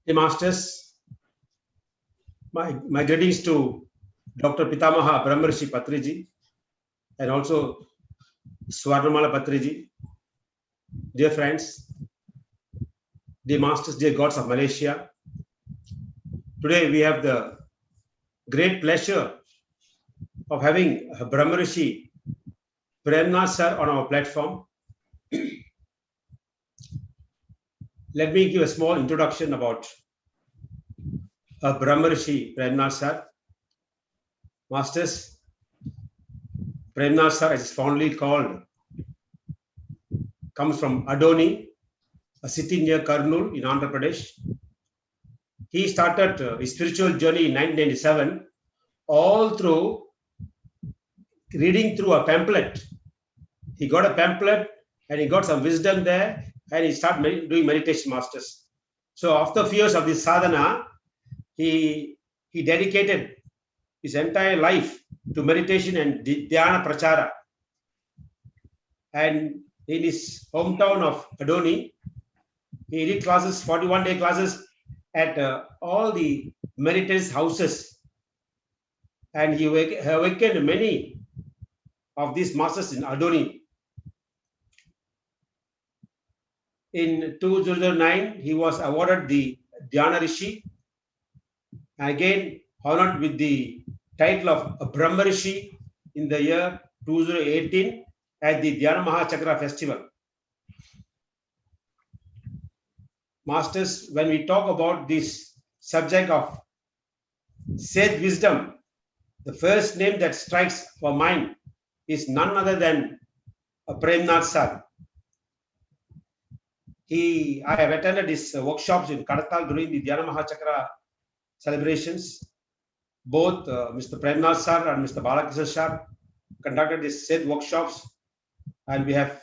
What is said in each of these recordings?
Hey Masters, my greetings to Dr. Pitamaha Brahmarshi Patriji and also Swarnamala Patriji. Dear friends, dear Masters, dear gods of Malaysia, today we have the great pleasure of having Brahmarshi Premnath sir on our platform. Let me give a small introduction about Brahmarshi Premnath sir. Masters, Premnath sir, as is fondly called, comes from Adoni, a city near Kurnool in Andhra Pradesh. He started his spiritual journey in 1997, all through reading through a pamphlet. He got a pamphlet and he got some wisdom there, and he started doing meditation, Masters. So after a few years of this sadhana, he dedicated his entire life to meditation and dhyana prachara. And in his hometown of Adoni, he did classes, 41-day classes at all the meditators' houses. And he awakened many of these masters in Adoni. In 2009, he was awarded the Dhyana Rishi, and again honored with the title of Brahma Rishi in the year 2018 at the Dhyana Mahachakra Festival. Masters, when we talk about this subject of sage wisdom, the first name that strikes our mind is none other than Premnath sir. I have attended his workshops in Kadatal during the Dhyana Mahachakra celebrations. Both Mr. Premnath sir and Mr. Balakrishna sir conducted these said workshops, and we have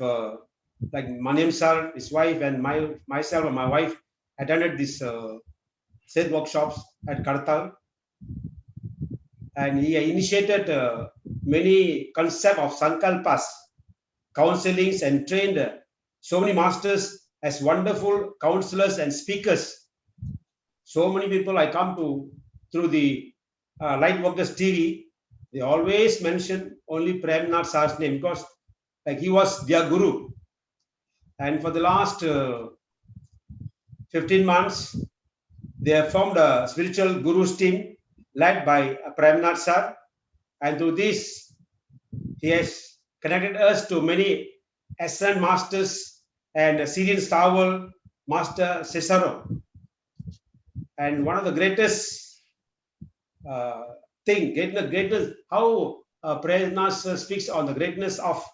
like Maniam sir, his wife, and myself and my wife attended these said workshops at Kadatal. And he initiated many concepts of sankalpas, counselings, and trained so many masters as wonderful counselors and speakers. So many people I come to through the Lightworkers TV, they always mention only Premnath sir's name because like he was their guru. And for the last 15 months, they have formed a spiritual gurus team led by Premnath sir. And through this, he has connected us to many excellent masters and Syrian Star World Master Cesaro. And one of the greatest greatness, how Premnath speaks on the greatness of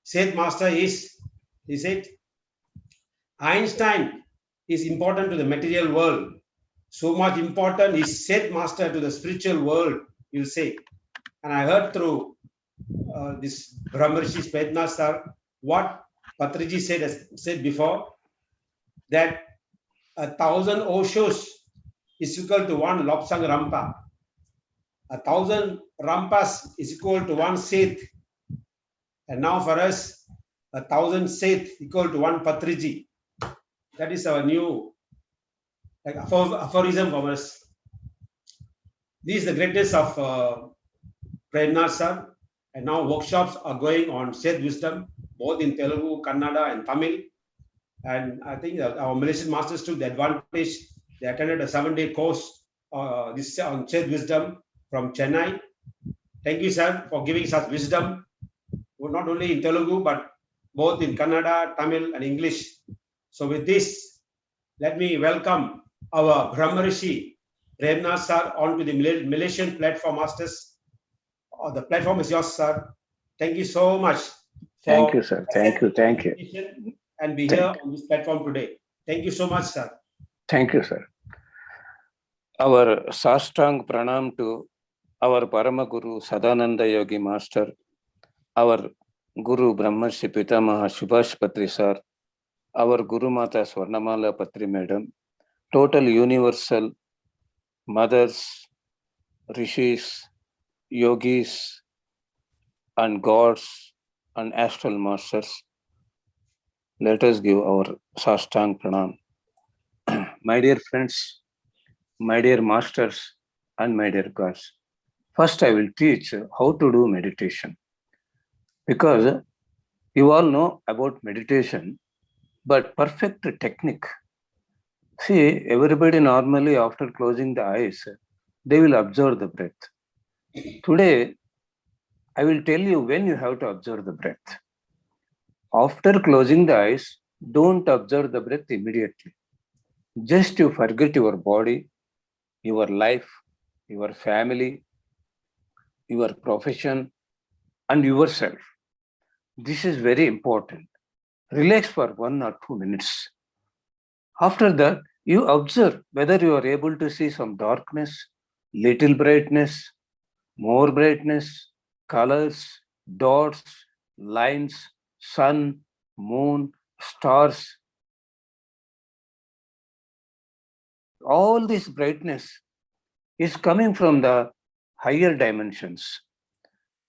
Seth Master is, he said, Einstein is important to the material world. So much important is Seth Master to the spiritual world, you say. And I heard through this Brahmarshi Premnath sir what Patriji said before, that 1,000 Oshos is equal to one Lobsang Rampa. 1,000 Rampas is equal to one Seth. And now for us, 1,000 Seth equal to one Patriji. That is our new aphorism for us. This is the greatness of Premnath sir. And now workshops are going on Seth wisdom, both in Telugu, Kannada, and Tamil. And I think our Malaysian masters took the advantage. They attended a 7-day course this on Seth wisdom from Chennai. Thank you, sir, for giving such wisdom, not only in Telugu, but both in Kannada, Tamil, and English. So with this, let me welcome our Brahmarshi Premnath sir onto the Malaysian platform, masters. The platform is yours, sir. Thank you so much. Thank you, sir. Thank you. And be here on this platform today. Thank you so much, sir. Thank you, sir. Our Sastang Pranam to our Parama Guru Sadananda Yogi Master, our Guru Brahmarshi Pitamaha Subhash Patri sir, our Guru Mata Swarnamala Patri Madam, total universal mothers, rishis, yogis, and gods and astral masters. Let us give our Sastang Pranam. my dear friends, my dear masters, and my dear gods, first I will teach how to do meditation. Because you all know about meditation, but perfect technique. See, everybody normally after closing the eyes, they will observe the breath. Today, I will tell you when you have to observe the breath. After closing the eyes, don't observe the breath immediately. Just you forget your body, your life, your family, your profession, and yourself. This is very important. Relax for 1 or 2 minutes. After that, you observe whether you are able to see some darkness, little brightness, more brightness, colors, dots, lines, sun, moon, stars. All this brightness is coming from the higher dimensions.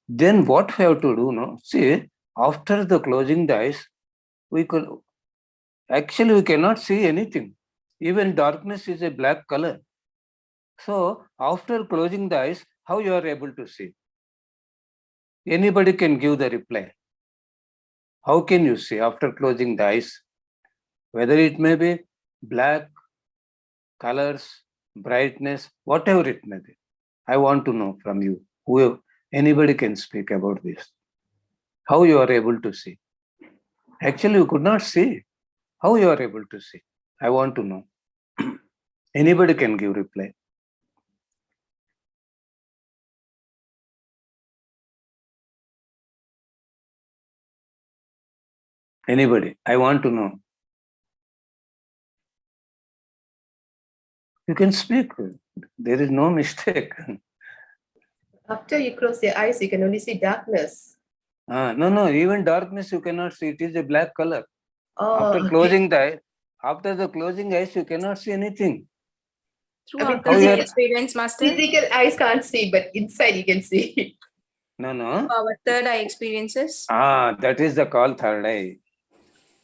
Then what we have to do now? See, after the closing the eyes, we cannot see anything. Even darkness is a black color. So after closing the eyes, how you are able to see? Anybody can give the reply. How can you see after closing the eyes? Whether it may be black, colors, brightness, whatever it may be. I want to know from you. Anybody can speak about this. How you are able to see? Actually, you could not see. How you are able to see? I want to know. Anybody can give reply. Anybody? I want to know. You can speak. There is no mistake. After you close your eyes, you can only see darkness. No. Even darkness you cannot see. It is a black color. Oh, After closing the eye, after the closing eyes, you cannot see anything. Through I mean, our physical- experience, Master, Physical eyes can't see, but inside you can see. No. our third eye experiences. That is the call third eye.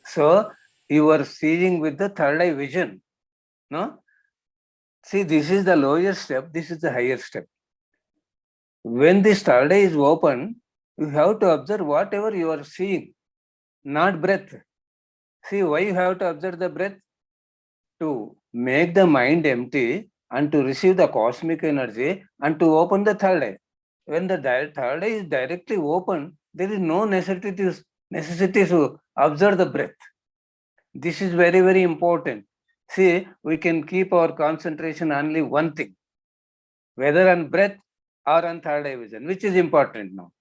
So you are seeing with the third eye vision. No? See, this is the lower step. This is the higher step. When this third eye is open, you have to observe whatever you are seeing, not breath. See, why you have to observe the breath? To make the mind empty and to receive the cosmic energy and to open the third eye. When the third eye is directly open, there is no necessity to observe the breath. This is very, very important. See, we can keep our concentration only one thing, whether on breath or on third eye vision. Which is important now?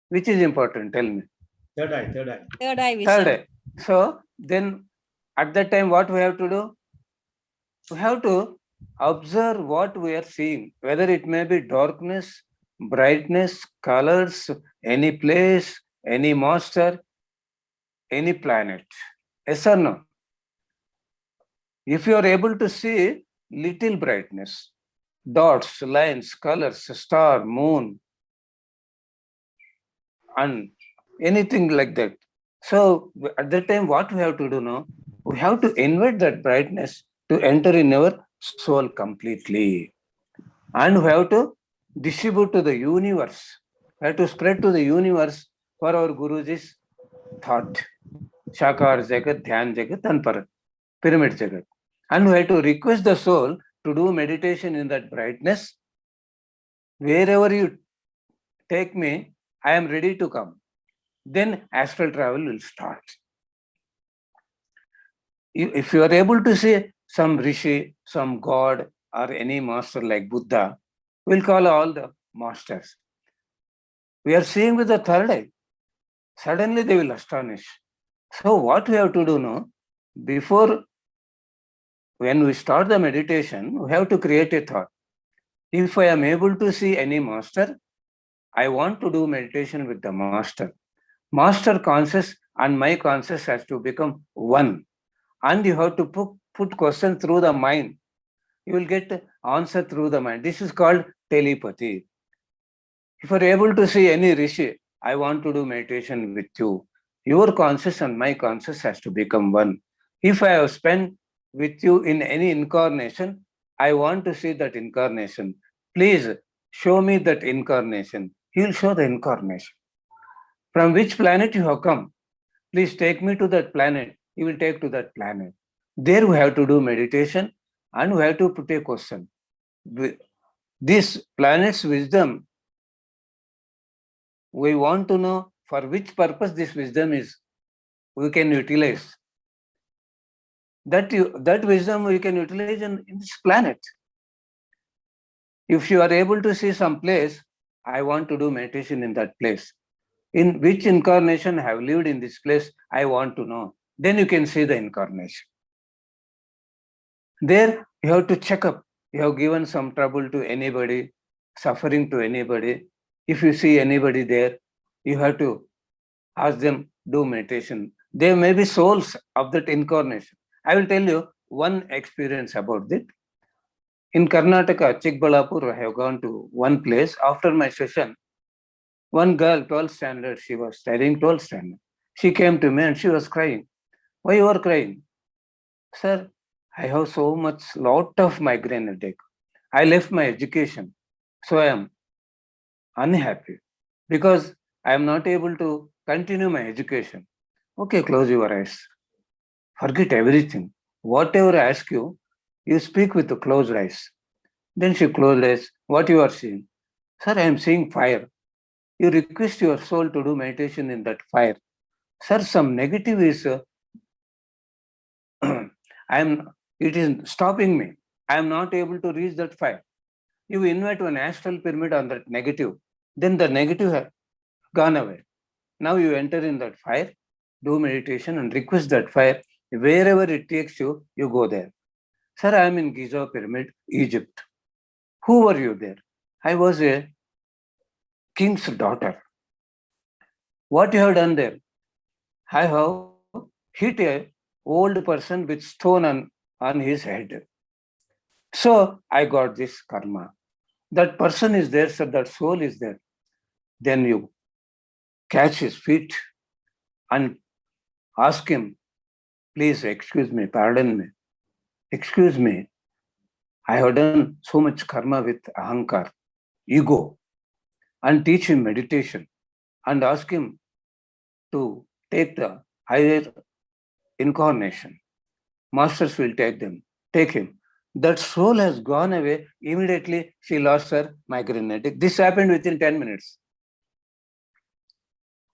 Which is important? Tell me. Third eye. Third eye vision. Third eye. So then at that time, what we have to do? We have to observe what we are seeing, whether it may be darkness, brightness, colors, any place, any monster, any planet. Yes or no? If you are able to see little brightness, dots, lines, colors, star, moon, and anything like that. So at that time, what we have to do now? We have to invite that brightness to enter in our soul completely. And we have to distribute to the universe. We have to spread to the universe for our Guruji's thought. Shakar Jagat, Dhyan Jagat, and Pyramid Jagat. And we have to request the soul to do meditation in that brightness. Wherever you take me, I am ready to come. Then astral travel will start. If you are able to see some rishi, some god, or any master like Buddha, we'll call all the masters. We are seeing with the third eye. Suddenly they will astonish. So what we have to do now, before when we start the meditation, we have to create a thought. If I am able to see any master, I want to do meditation with the master. Master conscious and my conscious has to become one. And you have to put question through the mind. You will get answer through the mind. This is called telepathy. If you are able to see any rishi, I want to do meditation with you. Your conscious and my conscious has to become one. If I have spent with you in any incarnation, I want to see that incarnation. Please show me that incarnation. He will show the incarnation. From which planet you have come? Please take me to that planet. He will take to that planet. There we have to do meditation and we have to put a question. This planet's wisdom, we want to know for which purpose this wisdom is, we can utilize. That wisdom we can utilize in this planet. If you are able to see some place, I want to do meditation in that place. In which incarnation I have lived in this place, I want to know. Then you can see the incarnation. There you have to check up. You have given some trouble to anybody, suffering to anybody. If you see anybody there, you have to ask them, do meditation. They may be souls of that incarnation. I will tell you one experience about it. In Karnataka, Chikbalapur, I have gone to one place. After my session, one girl, 12th standard, she was studying 12th standard. She came to me and she was crying. Why you are crying? Sir, I have so much, lot of migraine headache. I left my education. So I am unhappy because I am not able to continue my education. Okay, close your eyes. Forget everything. Whatever I ask you, you speak with the closed eyes. Then she closed eyes. What you are seeing? Sir, I am seeing fire. You request your soul to do meditation in that fire. Sir, some negative is, it is stopping me. I am not able to reach that fire. You invite an astral pyramid on that negative. Then the negative has gone away. Now you enter in that fire, do meditation and request that fire. Wherever it takes you, you go there. Sir, I am in Giza Pyramid, Egypt. Who were you there? I was a king's daughter. What you have done there? I have hit a old person with stone on his head. So I got this karma. That person is there, sir, that soul is there. Then you catch his feet and ask him, please excuse me, pardon me. Excuse me, I have done so much karma with ahankar, ego, and teach him meditation and ask him to take the higher incarnation. Masters will take him. That soul has gone away. Immediately, she lost her migraine headache. This happened within 10 minutes.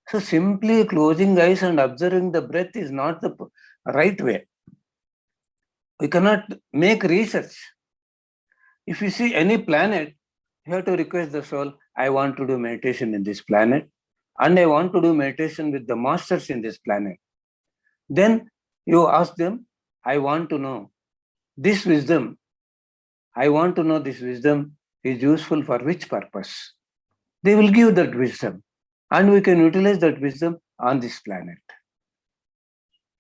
So simply closing eyes and observing the breath is not the right way. We cannot make research. If you see any planet, you have to request the soul, I want to do meditation in this planet, and I want to do meditation with the masters in this planet. Then you ask them, I want to know this wisdom. I want to know this wisdom is useful for which purpose. They will give that wisdom, and we can utilize that wisdom on this planet.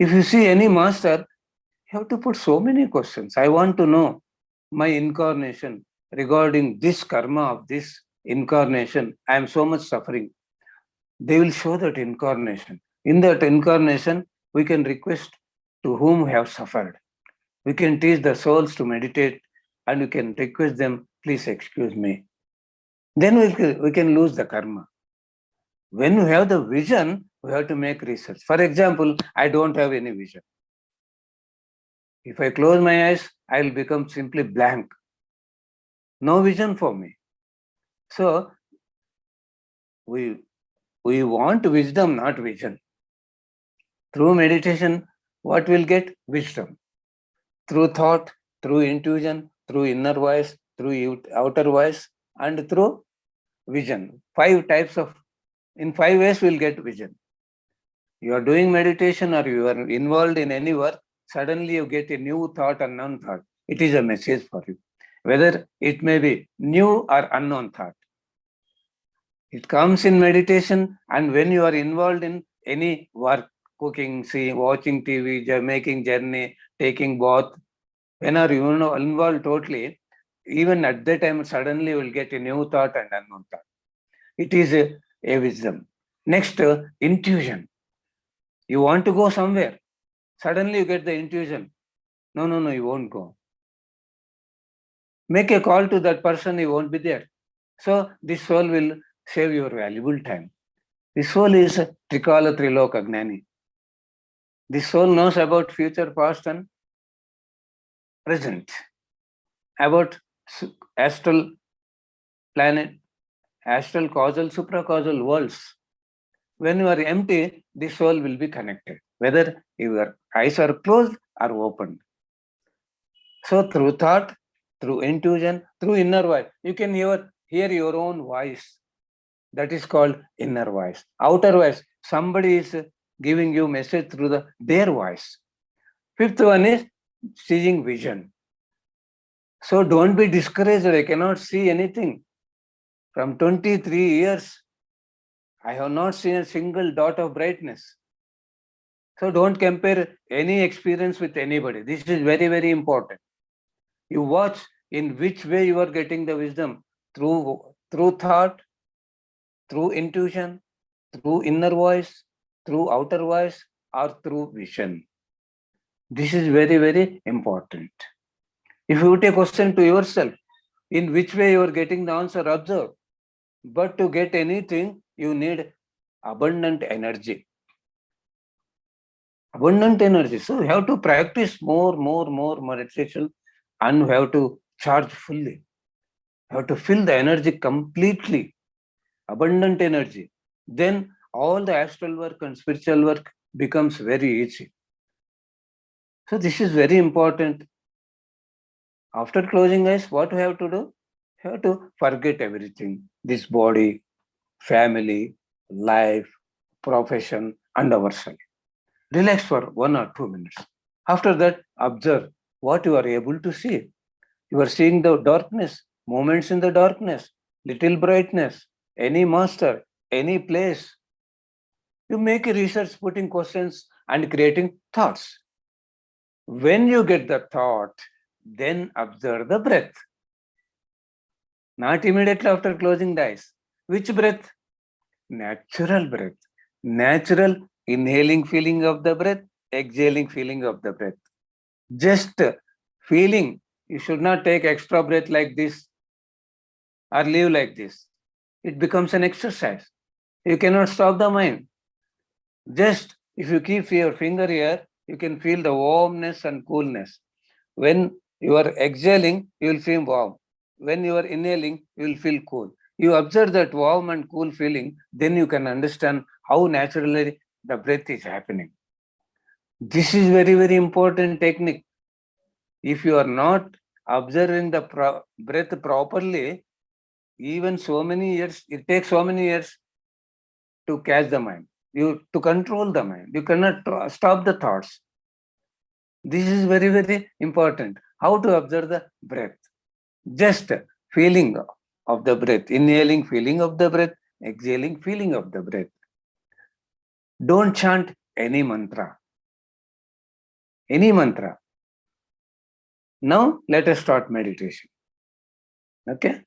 If you see any master, you have to put so many questions. I want to know my incarnation regarding this karma of this incarnation. I am so much suffering. They will show that incarnation. In that incarnation, we can request to whom we have suffered. We can teach the souls to meditate and we can request them, please excuse me. Then we can lose the karma. When we have the vision, we have to make research. For example, I don't have any vision. If I close my eyes, I will become simply blank. No vision for me. So, we want wisdom, not vision. Through meditation, what we'll get? Wisdom. Through thought, through intuition, through inner voice, through outer voice, and through vision. 5 types of, in 5 ways we'll get vision. You are doing meditation or you are involved in any work, suddenly you get a new thought, unknown thought. It is a message for you. Whether it may be new or unknown thought. It comes in meditation, and when you are involved in any work, cooking, watching TV, making journey, taking bath, when are you involved totally, even at that time, suddenly you will get a new thought and unknown thought. It is a wisdom. Next, intuition. You want to go somewhere. Suddenly you get the intuition. No, you won't go. Make a call to that person, he won't be there. So this soul will save your valuable time. This soul is Trikala Triloka Gnani. This soul knows about future, past, and present, about astral planet, astral causal, supracausal worlds. When you are empty, the soul will be connected, whether your eyes are closed or opened. So through thought, through intuition, through inner voice, you can hear your own voice. That is called inner voice. Outer voice, somebody is giving you message through their voice. Fifth one is seeing vision. So don't be discouraged. I cannot see anything. From 23 years, I have not seen a single dot of brightness. So don't compare any experience with anybody. This is very, very important. You watch in which way you are getting the wisdom, through thought, through intuition, through inner voice, through outer voice, or through vision. This is very, very important. If you take a question to yourself, in which way you are getting the answer, observe. But to get anything, you need abundant energy. Abundant energy. So you have to practice more meditation, and you have to charge fully. You have to fill the energy completely. Abundant energy. Then all the astral work and spiritual work becomes very easy. So this is very important. After closing eyes, what you have to do? You have to forget everything. This body, family, life, profession, and ourselves. Relax for 1 or 2 minutes. After that, observe what you are able to see. You are seeing the darkness, moments in the darkness, little brightness, any master, any place. You make a research, putting questions and creating thoughts. When you get the thought, then observe the breath. Not immediately after closing the eyes. Which breath? Natural breath. Natural inhaling feeling of the breath, exhaling feeling of the breath. Just feeling. You should not take extra breath like this or live like this. It becomes an exercise. You cannot stop the mind. Just if you keep your finger here, you can feel the warmness and coolness. When you are exhaling, you will feel warm. When you are inhaling, you will feel cool. You observe that warm and cool feeling, then you can understand how naturally the breath is happening. This is very, very important technique. If you are not observing the breath properly, even so many years, it takes so many years to catch the mind, to control the mind. You cannot stop the thoughts. This is very, very important. How to observe the breath? Just feeling of the breath, inhaling feeling of the breath, exhaling feeling of the breath. Don't chant any mantra. Any mantra. Now let us start meditation. Okay?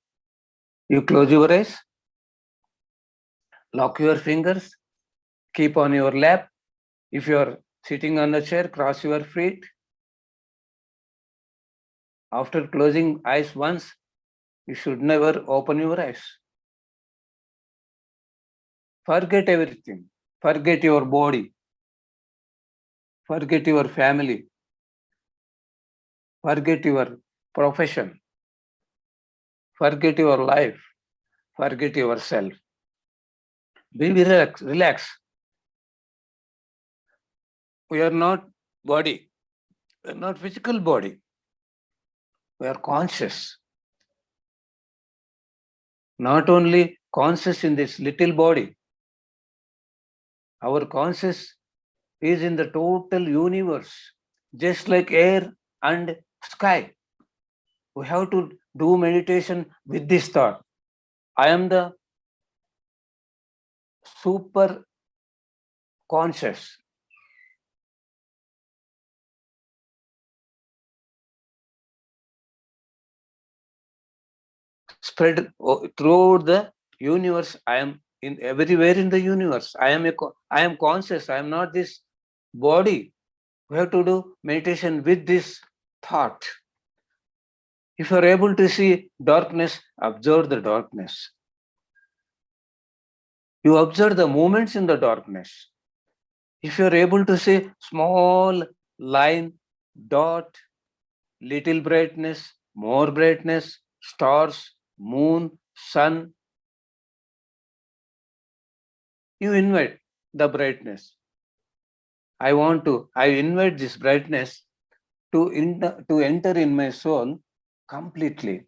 You close your eyes, lock your fingers, keep on your lap. If you are sitting on the chair, cross your feet. After closing eyes once, you should never open your eyes. Forget everything. Forget your body. Forget your family. Forget your profession. Forget your life. Forget yourself. Be relax. We are not body. We are not physical body. We are conscious. Not only conscious in this little body. Our conscious is in the total universe, just like air and sky. We have to do meditation with this thought. I am the super conscious. Spread throughout the universe. I am in everywhere in the universe. I am conscious. I am not this body. We have to do meditation with this thought. If you are able to see darkness, observe the darkness. You observe the movements in the darkness. If you are able to see small line, dot, little brightness, more brightness, stars, moon, sun, you invite the brightness. I invite this brightness to enter in my soul completely.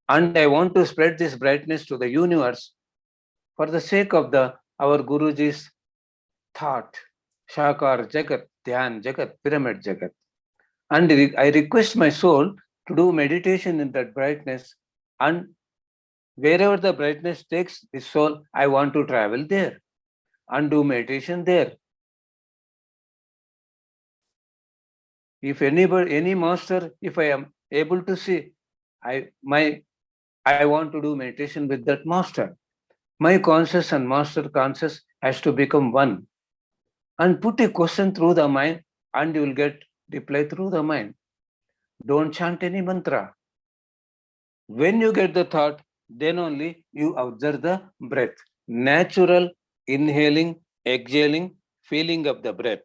And I want to spread this brightness to the universe for the sake of our Guruji's thought, Shakar Jagat, Dhyan Jagat, Pyramid Jagat. And I request my soul to do meditation in that brightness, and wherever the brightness takes the soul, I want to travel there and do meditation there. If any master, if I am able to see, I want to do meditation with that master. My conscious and master conscious has to become one. And put a question through the mind, and you will get reply through the mind. Don't chant any mantra. When you get the thought, then only you observe the breath. Natural inhaling, exhaling, feeling of the breath.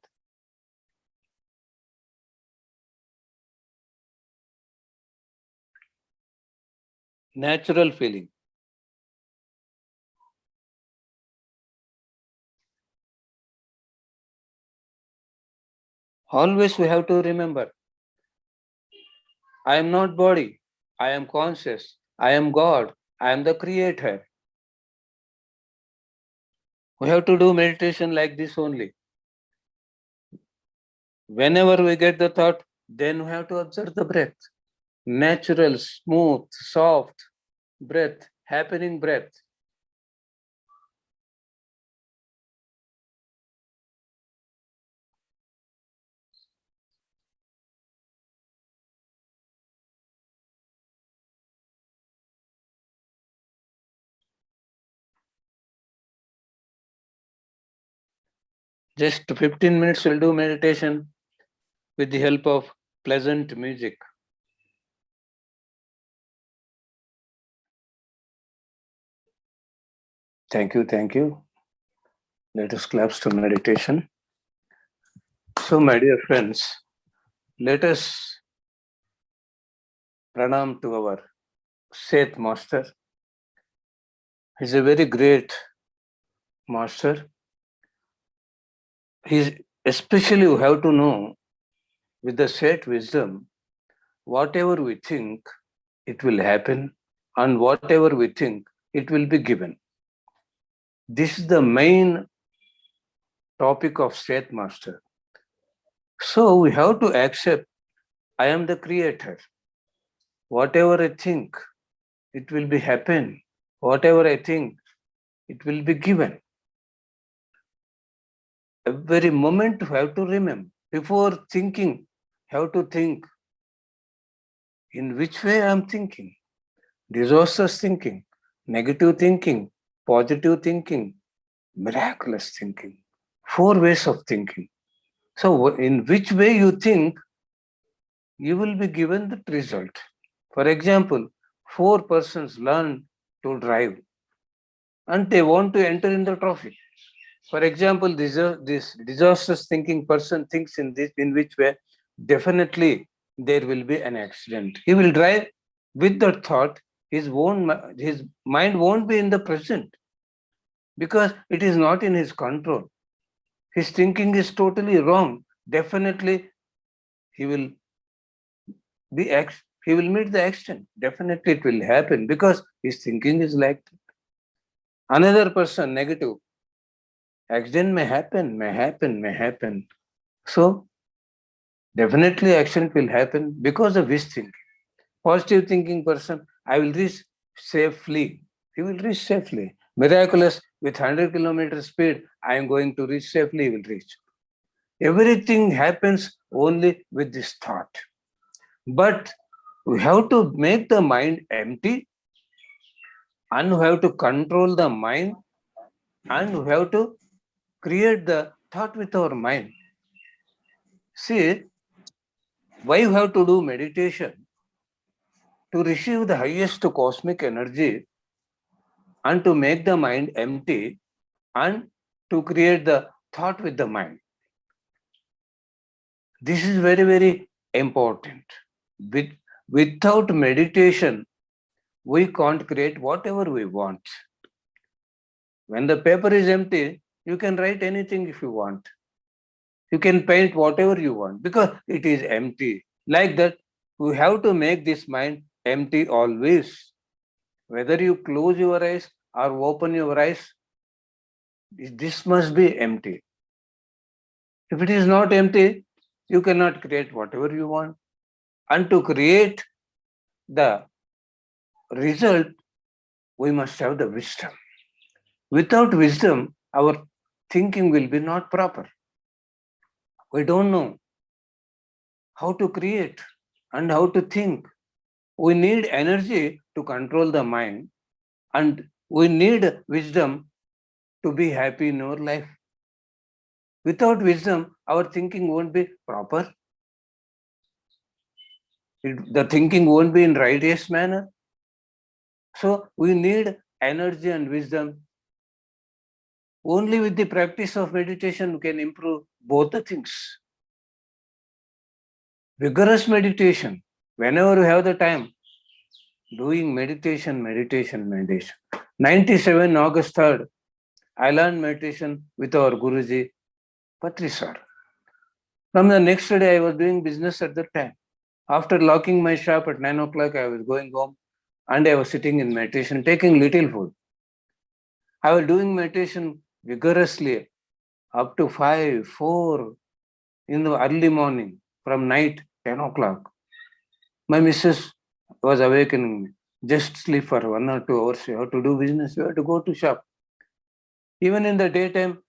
Natural feeling. Always we have to remember, I am not body, I am conscious, I am God, I am the creator. We have to do meditation like this only. Whenever we get the thought, then we have to observe the breath. Natural, smooth, soft breath, happening breath. Just 15 minutes we'll do meditation with the help of pleasant music. Thank you, thank you. Let us clap to meditation. So, my dear friends, let us pranam to our Seth Master. He's a very great master. He's especially you have to know with the Seth wisdom, whatever we think, it will happen, and whatever we think, it will be given. This is the main topic of Seth Master. So we have to accept, I am the creator. Whatever I think, it will be happen. Whatever I think, it will be given. Every moment you have to remember. Before thinking, you have to think, in which way I am thinking. Disastrous thinking, negative thinking, positive thinking, miraculous thinking. 4 ways of thinking. So in which way you think, you will be given the result. For example, 4 persons learn to drive and they want to enter in the traffic. For example, this disastrous thinking person thinks in which way, definitely there will be an accident. He will drive with that thought. His mind won't be in the present because it is not in his control. His thinking is totally wrong. Definitely, he will meet the accident. Definitely, it will happen because his thinking is like that. Another person, negative. Accident may happen. So, definitely accident will happen because of his thinking. Positive thinking person, I will reach safely. He will reach safely. Miraculous, with 100 kilometer speed, I am going to reach safely, he will reach. Everything happens only with this thought. But we have to make the mind empty, and we have to control the mind, and we have to create the thought with our mind. See, why you have to do meditation? To receive the highest cosmic energy and to make the mind empty and to create the thought with the mind. This is very, very important. Without meditation, we can't create whatever we want. When the paper is empty, you can write anything if you want. You can paint whatever you want because it is empty. Like that, you have to make this mind empty always. Whether you close your eyes or open your eyes, this must be empty. If it is not empty, you cannot create whatever you want. And to create the result, we must have the wisdom. Without wisdom, our thinking will be not proper. We don't know how to create and how to think. We need energy to control the mind, and we need wisdom to be happy in our life. Without wisdom, our thinking won't be proper. The thinking won't be in righteous manner. So we need energy and wisdom. Only with the practice of meditation we can improve both the things. Vigorous meditation, whenever you have the time, doing meditation. 97 August 3rd, I learned meditation with our Guruji, Patri sir. From the next day, I was doing business at that time. After locking my shop at 9 o'clock, I was going home and I was sitting in meditation, taking little food. I was doing meditation vigorously up to 5, 4 in the early morning, from night 10 o'clock. My missus was awakening me. Just sleep for 1 or 2 hours. You have to do business. You have to go to shop. Even in the daytime,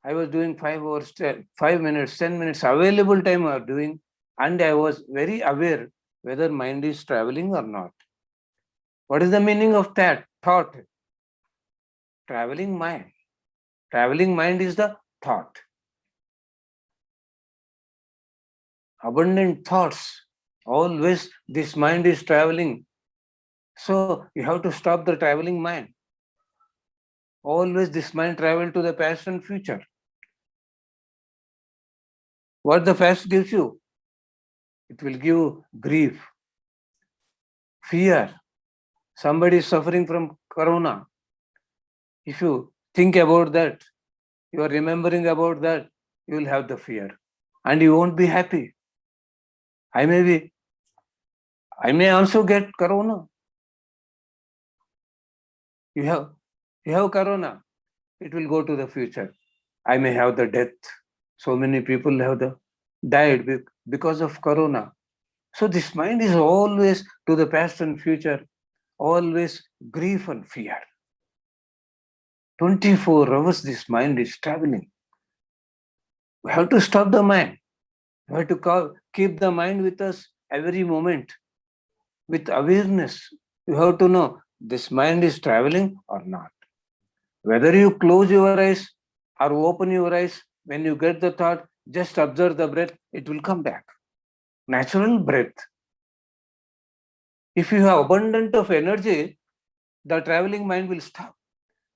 I was doing 5 hours, 5 minutes, 10 minutes available time I was doing, and I was very aware whether mind is traveling or not. What is the meaning of that thought? Traveling mind. Traveling mind is the thought. Abundant thoughts. Always this mind is traveling. So you have to stop the traveling mind. Always this mind travel to the past and future. What the past gives you? It will give grief, fear. Somebody is suffering from corona. If you think about that, you are remembering about that, you will have the fear and you won't be happy. I may also get corona. You have corona. It will go to the future. I may have the death. So many people have died because of corona. So this mind is always to the past and future, always grief and fear. 24 hours this mind is traveling. We have to stop the mind. We have to keep the mind with us every moment with awareness. You have to know this mind is traveling or not. Whether you close your eyes or open your eyes, when you get the thought, just observe the breath, it will come back. Natural breath. If you have abundance of energy, the traveling mind will stop.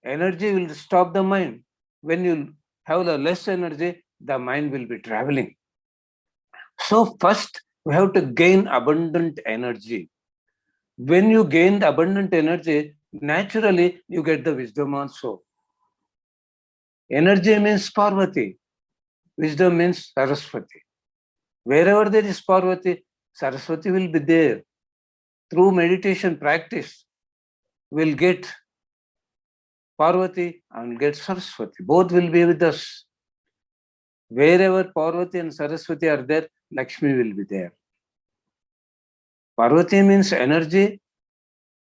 Energy will stop the mind. When you have the less energy, the mind will be traveling. So first, we have to gain abundant energy. When you gain the abundant energy, naturally you get the wisdom also. Energy means Parvati. Wisdom means Saraswati. Wherever there is Parvati, Saraswati will be there. Through meditation practice, we'll get Parvati and get Saraswati. Both will be with us. Wherever Parvati and Saraswati are there, Lakshmi will be there. Parvati means energy,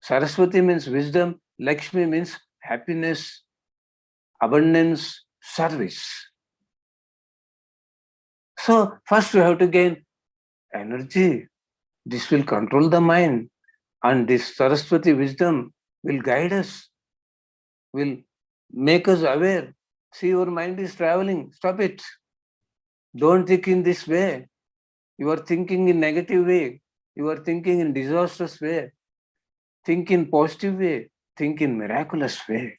Saraswati means wisdom, Lakshmi means happiness, abundance, service. So first we have to gain energy. This will control the mind, and this Saraswati wisdom will guide us, will make us aware. See, your mind is traveling, stop it. Don't think in this way. You are thinking in negative way. You are thinking in disastrous way. Think in positive way. Think in miraculous way.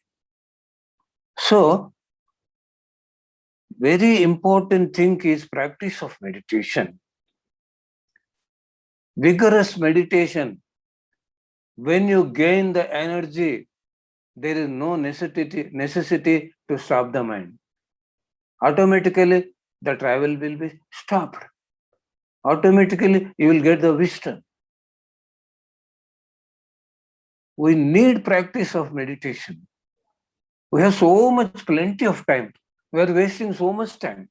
So, very important thing is practice of meditation. Vigorous meditation. When you gain the energy, there is no necessity to stop the mind. Automatically, the travel will be stopped. Automatically, you will get the wisdom. We need practice of meditation. We have so much, plenty of time. We are wasting so much time.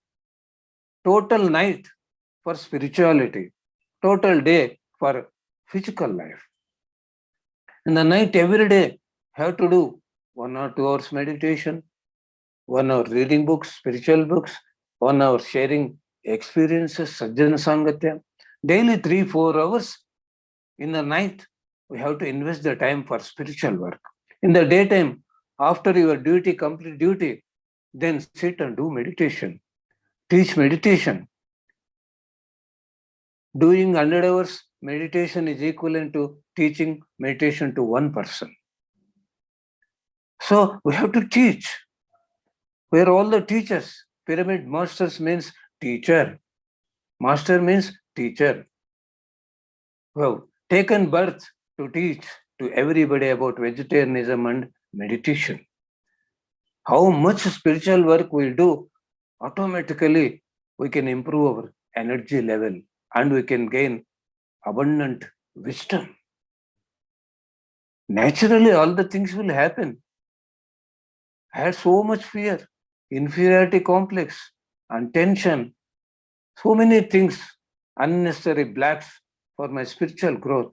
Total night for spirituality, total day for physical life. In the night, every day, have to do 1 or 2 hours meditation, 1 hour reading books, spiritual books, 1 hour sharing experiences, Sajjana Sangatya. Daily 3-4 hours. In the night, we have to invest the time for spiritual work. In the daytime, after your duty, complete duty, then sit and do meditation. Teach meditation. Doing 100 hours meditation is equivalent to teaching meditation to one person. So we have to teach. We are all the teachers. Pyramid masters means teacher. Master means teacher. We have taken birth to teach to everybody about vegetarianism and meditation. How much spiritual work we do, automatically we can improve our energy level and we can gain abundant wisdom. Naturally, all the things will happen. I had so much fear, inferiority complex, and tension, so many things, unnecessary blacks for my spiritual growth.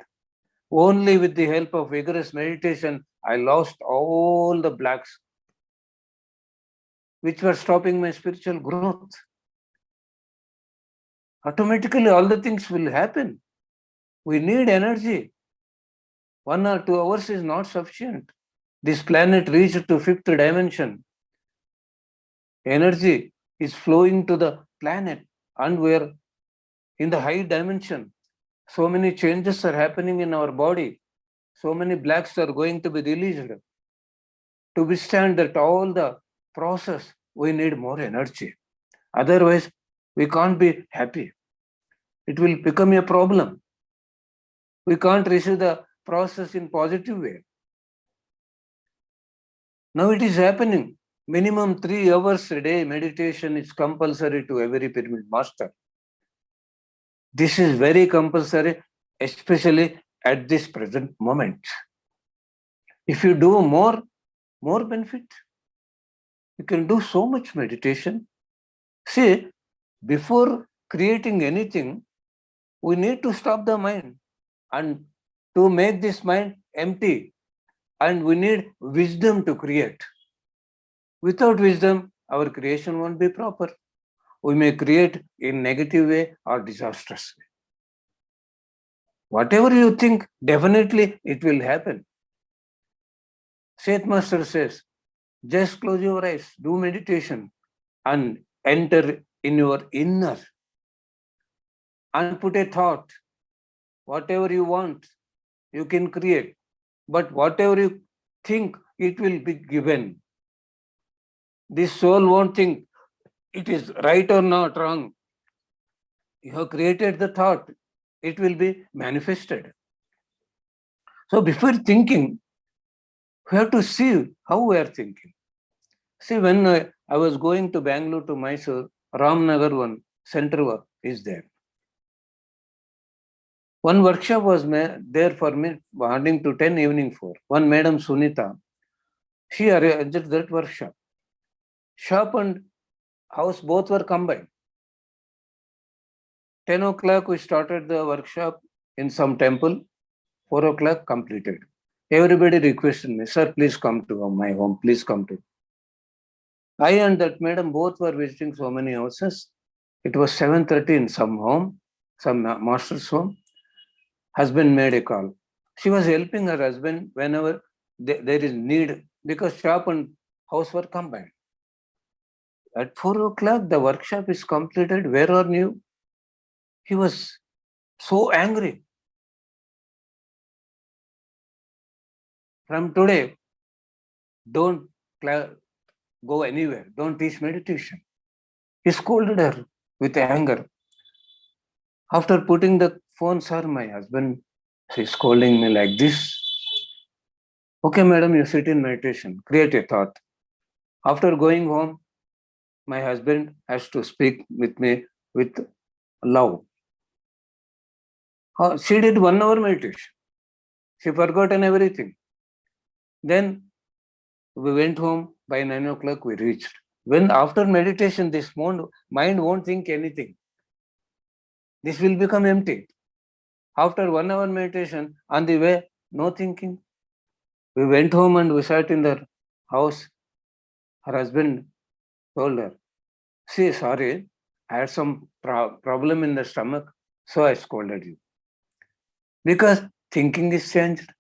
Only with the help of vigorous meditation, I lost all the blacks which were stopping my spiritual growth. Automatically, all the things will happen. We need energy. 1 or 2 hours is not sufficient. This planet reached to 5th dimension. Energy is flowing to the planet and we are in the high dimension. So many changes are happening in our body. So many blacks are going to be released. To withstand that all the process, we need more energy. Otherwise, we can't be happy. It will become a problem. We can't receive the process in positive way. Now it is happening. Minimum 3 hours a day meditation is compulsory to every pyramid master. This is very compulsory, especially at this present moment. If you do more benefit. You can do so much meditation. See, before creating anything, we need to stop the mind and to make this mind empty. And we need wisdom to create. Without wisdom, our creation won't be proper. We may create in negative way or disastrous way. Whatever you think, definitely it will happen. Seth Master says, just close your eyes, do meditation and enter in your inner and put a thought. Whatever you want, you can create. But whatever you think, it will be given. This soul won't think it is right or not wrong. You have created the thought, it will be manifested. So before thinking, we have to see how we are thinking. See, when I was going to Bangalore to Mysore, Ramnagar one center is there. One workshop was there for me, morning to 10, evening 4. One Madam Sunita, she arranged that workshop. Shop and house both were combined. 10 o'clock we started the workshop in some temple, 4 o'clock completed. Everybody requested me, sir, please come to my home, please come to. I and that madam both were visiting so many houses. It was 7:30 in some home, some master's home. Husband made a call. She was helping her husband whenever there is need, because shop and house were combined. At 4 o'clock, the workshop is completed. Where are you? He was so angry. From today, don't go anywhere. Don't teach meditation. He scolded her with anger. After putting the phone, sir, my husband is scolding me like this. Okay, madam, you sit in meditation. Create a thought. After going home, my husband has to speak with me with love. She did 1 hour meditation. She forgotten everything. Then we went home. By 9 o'clock, we reached. When after meditation, this mind won't think anything. This will become empty. After 1 hour meditation, on the way, no thinking. We went home and we sat in the house. Her husband told her, see, sorry, I had some problem in the stomach, so I scolded you. Because thinking is changed.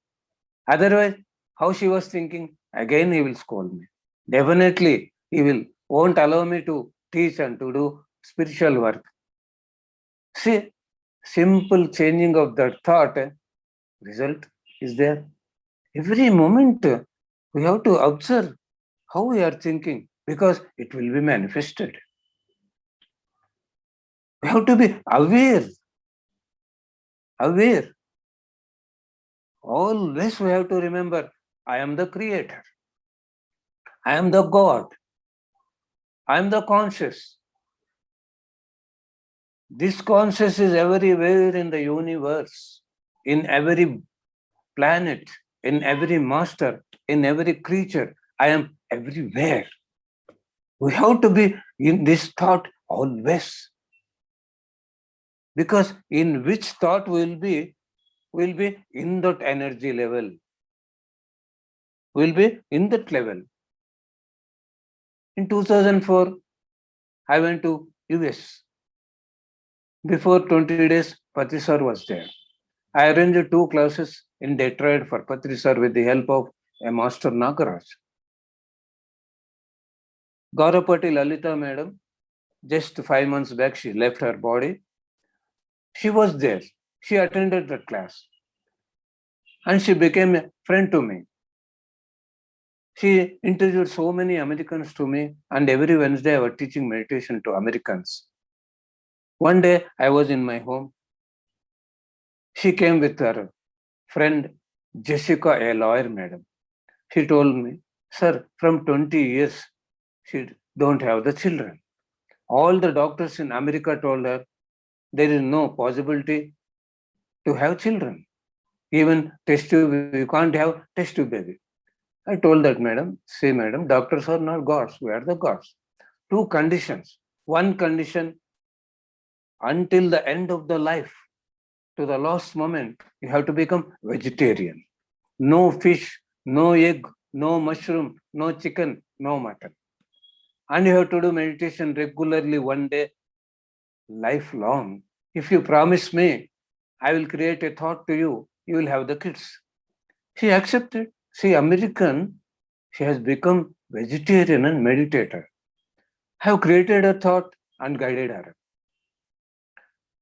Otherwise, how she was thinking, again he will scold me. Definitely, he won't allow me to teach and to do spiritual work. See, simple changing of that thought, result is there. Every moment we have to observe how we are thinking because it will be manifested. We have to be aware. Aware. Always we have to remember, I am the creator. I am the God. I am the conscious. This conscious is everywhere in the universe, in every planet, in every master, in every creature. I am everywhere. We have to be in this thought always. Because in which thought will be in that energy level. Will be in that level. In 2004, I went to US. Before 20 days, Patri sir was there. I arranged 2 classes in Detroit for Patri sir with the help of a master Nagaraj. Gaurapati Lalita madam, just 5 months back, she left her body. She was there. She attended the class. And she became a friend to me. She introduced so many Americans to me, and every Wednesday I was teaching meditation to Americans. One day I was in my home. She came with her friend Jessica, a lawyer madam. She told me, sir, from 20 years, she don't have the children. All the doctors in America told her there is no possibility to have children. Even test tube, you can't have test tube baby. I told that madam, say madam, doctors are not gods, we are the gods. 2 conditions. One condition, until the end of the life, to the last moment, you have to become vegetarian. No fish, no egg, no mushroom, no chicken, no mutton. And you have to do meditation regularly 1 day, lifelong. If you promise me, I will create a thought to you, you will have the kids. She accepted. See, American, she has become vegetarian and meditator. I have created a thought and guided her.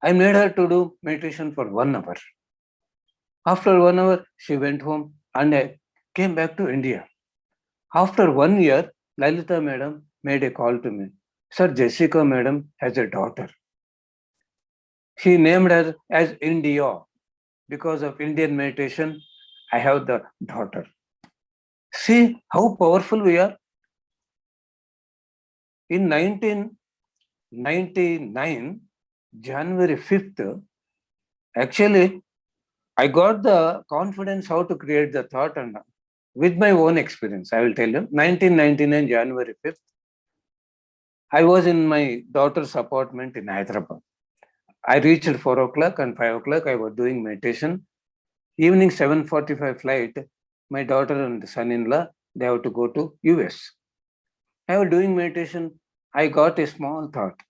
I made her to do meditation for 1 hour. After 1 hour, she went home and I came back to India. After 1 year, Lalita madam made a call to me. Sir, Jessica madam has a daughter. She named her as India. Because of Indian meditation, I have the daughter. See how powerful we are. In 1999, January 5th, actually, I got the confidence how to create the thought and with my own experience, I will tell you. 1999, January 5th, I was in my daughter's apartment in Hyderabad. I reached at 4 o'clock and 5 o'clock, I was doing meditation. Evening 7:45 flight, my daughter and son-in-law, they have to go to US. I was doing meditation. I got a small thought.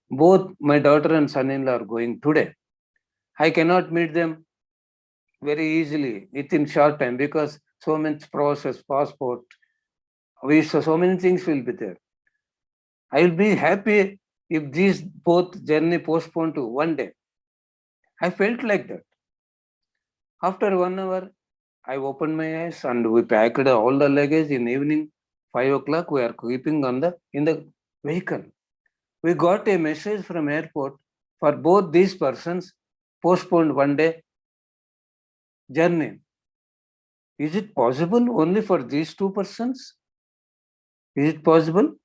Both my daughter and son-in-law are going today. I cannot meet them very easily within short time because so much process, passport, visa, so many things will be there. I will be happy if these both journey postponed to one day. I felt like that. After 1 hour, I opened my eyes and we packed all the luggage. In evening, 5 o'clock, we are keeping in the vehicle. We got a message from airport for both these persons postponed one day journey. Is it possible only for these two persons? Is it possible?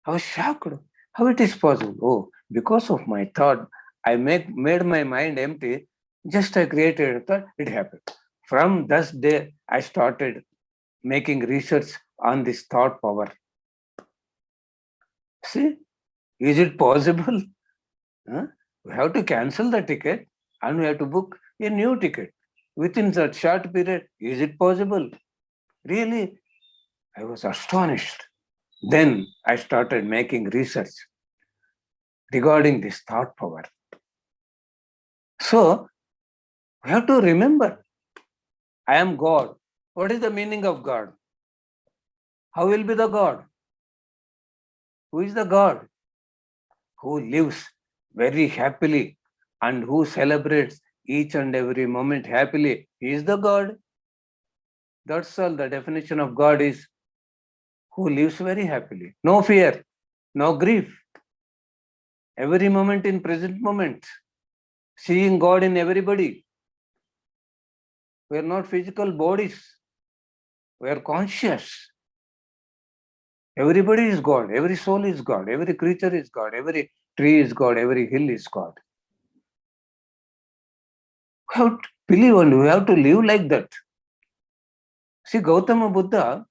I was shocked. How it is possible? Oh, because of my thought, made my mind empty. Just I created a thought, it happened. From this day, I started making research on this thought power. See, is it possible? Huh? We have to cancel the ticket and we have to book a new ticket within that short period. Is it possible? Really, I was astonished. Then I started making research regarding this thought power. So, we have to remember, I am God. What is the meaning of God? How will be the God? Who is the God? Who lives very happily and who celebrates each and every moment happily. He is the God. That's all. The definition of God is who lives very happily. No fear, no grief. Every moment in present moment. Seeing God in everybody. We are not physical bodies. We are conscious. Everybody is God. Every soul is God. Every creature is God. Every tree is God. Every hill is God. We have to believe and we have to live like that. See, Gautama Buddha,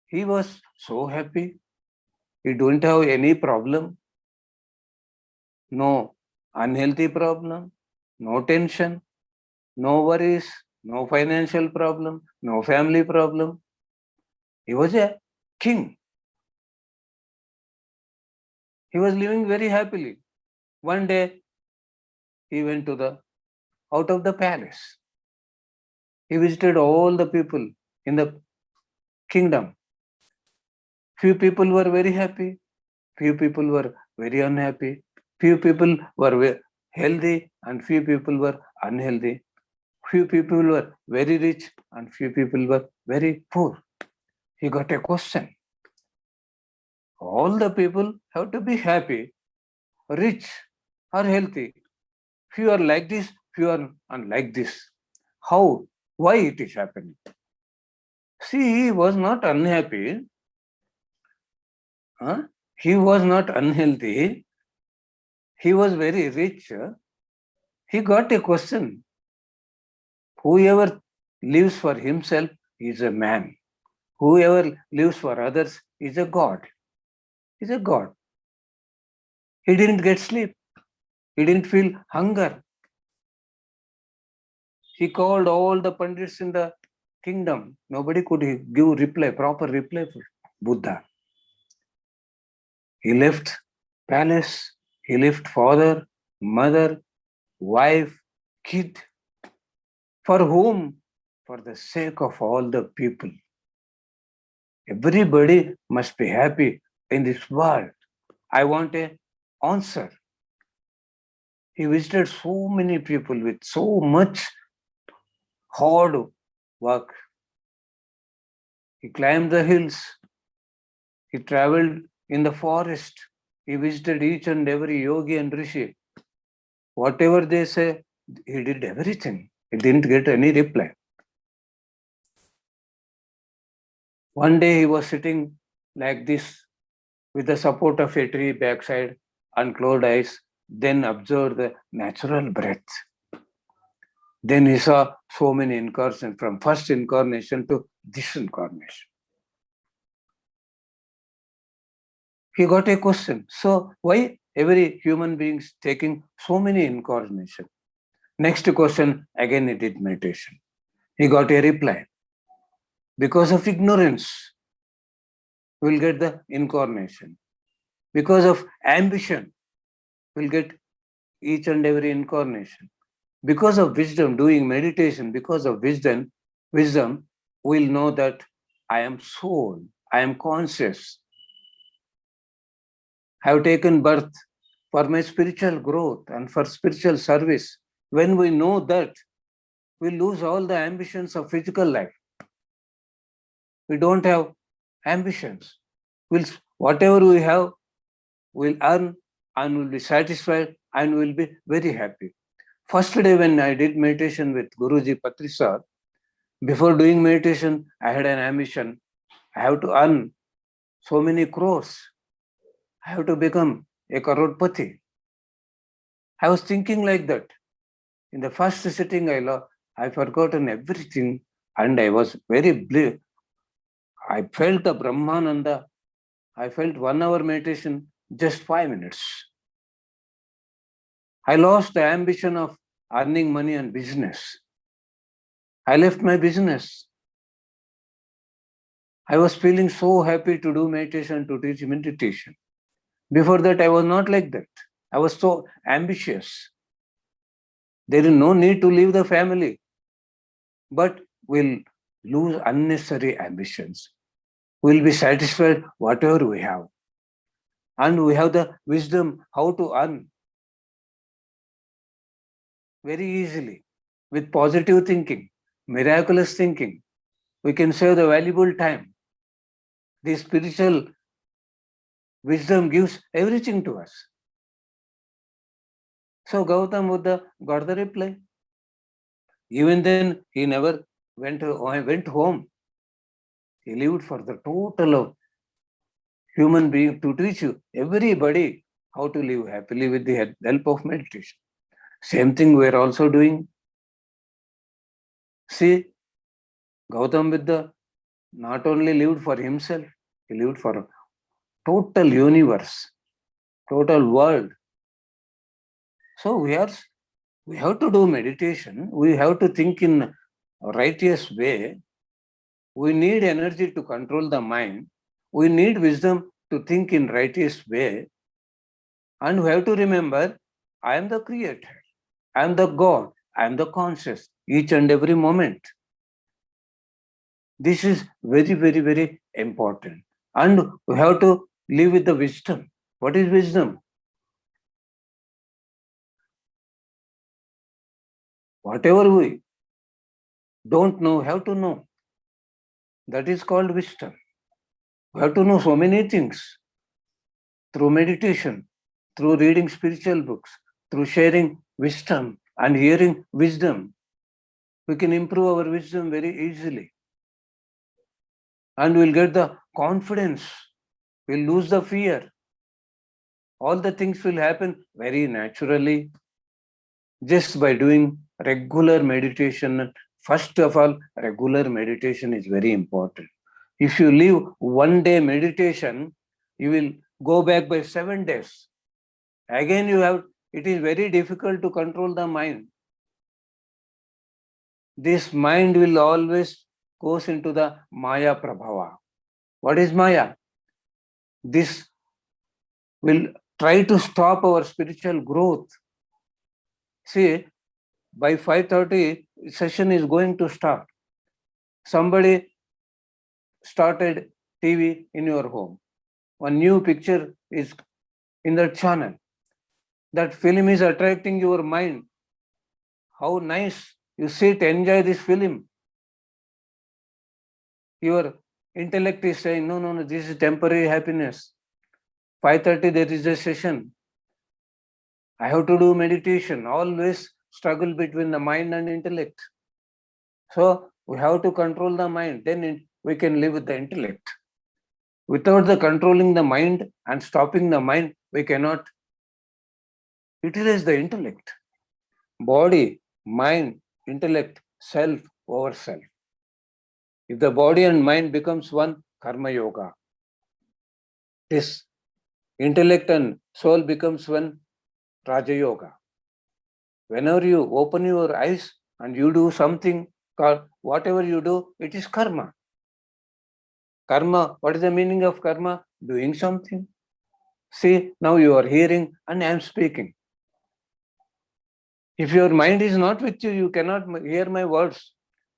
he was so happy. He don't have any problem. No unhealthy problem. No tension. No worries. No financial problem. No family problem. He was a king. He was living very happily. One day, he went out of the palace. He visited all the people in the kingdom. Few people were very happy. Few people were very unhappy. Few people were healthy and few people were unhealthy. Few people were very rich and few people were very poor. He got a question. All the people have to be happy, rich or healthy. Few are like this, few are unlike this. How? Why it is happening? See, he was not unhappy. He was not unhealthy. He was very rich. He got a question. Whoever lives for himself is a man. Whoever lives for others is a God. Is a God. He didn't get sleep. He didn't feel hunger. He called all the pandits in the kingdom. Nobody could give proper reply for Buddha. He left palace. He left father, mother, wife, kid. For whom? For the sake of all the people. Everybody must be happy in this world. I want an answer. He visited so many people with so much hard work. He climbed the hills. He traveled in the forest. He visited each and every yogi and rishi. Whatever they say, he did everything. He didn't get any reply. One day he was sitting like this with the support of a tree backside and closed eyes, then observed the natural breath. Then he saw so many incarnations from first incarnation to this incarnation. He got a question. So why every human being is taking so many incarnations? Next question, again he did meditation. He got a reply. Because of ignorance, we'll get the incarnation. Because of ambition, we'll get each and every incarnation. Because of wisdom, doing meditation, because of wisdom, we'll know that I am soul, I am conscious. have taken birth for my spiritual growth and for spiritual service. When we know that, we lose all the ambitions of physical life. We don't have ambitions. Whatever we have, we'll earn and we'll be satisfied and we'll be very happy. First day when I did meditation with Guruji Patri Sir, before doing meditation, I had an ambition. I have to earn so many crores. I have to become a crorepati. I was thinking like that. In the first sitting, I forgotten everything and I was very blissed. I felt the Brahmananda. I felt 1 hour meditation, just 5 minutes. I lost the ambition of earning money and business. I left my business. I was feeling so happy to do meditation, to teach meditation. Before that, I was not like that. I was so ambitious. There is no need to leave the family, but we'll lose unnecessary ambitions. We'll be satisfied whatever we have. And we have the wisdom how to earn very easily with positive thinking, miraculous thinking. We can save the valuable time. The spiritual wisdom gives everything to us. So Gautam Buddha got the reply. Even then, he never went home. He lived for the total of human being to teach you, everybody, how to live happily with the help of meditation. Same thing we are also doing. See, Gautam Buddha not only lived for himself, he lived for total universe, total world. So we have to do meditation. We have to think in a righteous way. We need energy to control the mind. We need wisdom to think in righteous way. And we have to remember, I am the creator. I am the God. I am the conscious each and every moment. This is very, very, very important. And we have to live with the wisdom. What is wisdom? Whatever we don't know, have to know. That is called wisdom. We have to know so many things through meditation, through reading spiritual books, through sharing wisdom and hearing wisdom. We can improve our wisdom very easily. And we'll get the confidence. We'll lose the fear. All the things will happen very naturally just by doing regular meditation. First of all, regular meditation is very important. If you leave 1 day meditation, you will go back by 7 days. Again, it is very difficult to control the mind. This mind will always goes into the Maya Prabhava. What is Maya? This will try to stop our spiritual growth. See, by 5:30, session is going to start. Somebody started TV in your home. One new picture is in that channel. That film is attracting your mind. How nice. You sit, enjoy this film. Your intellect is saying, no, this is temporary happiness. 5:30, there is a session. I have to do meditation. Always struggle between the mind and intellect. So we have to control the mind. Then we can live with the intellect. Without the controlling the mind and stopping the mind, we cannot utilize the intellect. Body, mind, intellect, self over self. If the body and mind becomes one, karma yoga. This intellect and soul becomes one, raja yoga. Whenever you open your eyes and you do something, whatever you do, it is karma. Karma, what is the meaning of karma? Doing something. See, now you are hearing and I am speaking. If your mind is not with you, you cannot hear my words.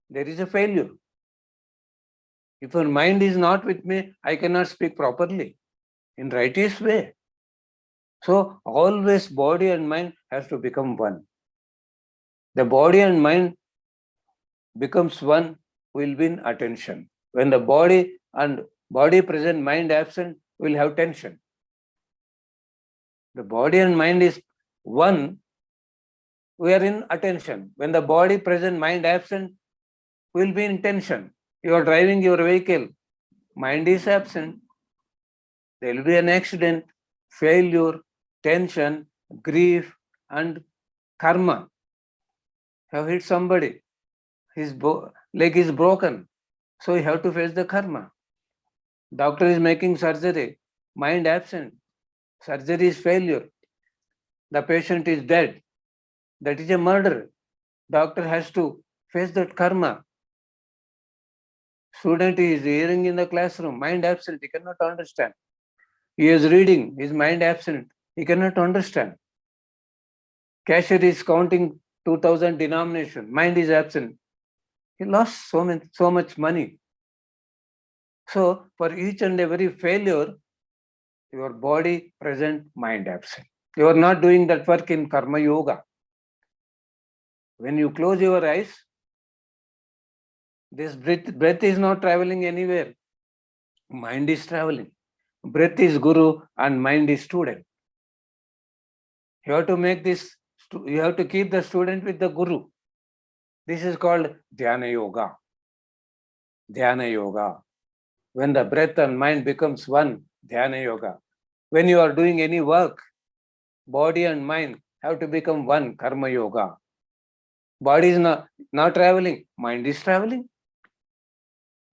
There is a failure. If your mind is not with me, I cannot speak properly in righteous way. So always body and mind has to become one. The body and mind becomes one, will win attention. When the body and body present, mind absent, will have tension. The body and mind is one, we are in attention. When the body present, mind absent, we will be in tension. You are driving your vehicle, mind is absent. There will be an accident, failure, tension, grief, and karma. Have hit somebody, his leg is broken, so you have to face the karma. Doctor is making surgery, mind absent, surgery is failure, the patient is dead, that is a murder. Doctor has to face that karma. Student is hearing in the classroom, mind absent, he cannot understand. He is reading, his mind absent, he cannot understand. Cashier is counting 2000 denomination, mind is absent. He lost so much money. So for each and every failure, your body present, mind absent. You are not doing that work in karma yoga. When you close your eyes, this breath is not traveling anywhere. Mind is traveling. Breath is guru and mind is student. You have to make this, you have to keep the student with the guru. This is called dhyana yoga. Dhyana yoga. When the breath and mind becomes one, dhyana yoga. When you are doing any work, body and mind have to become one, karma yoga. Body is not traveling, mind is traveling.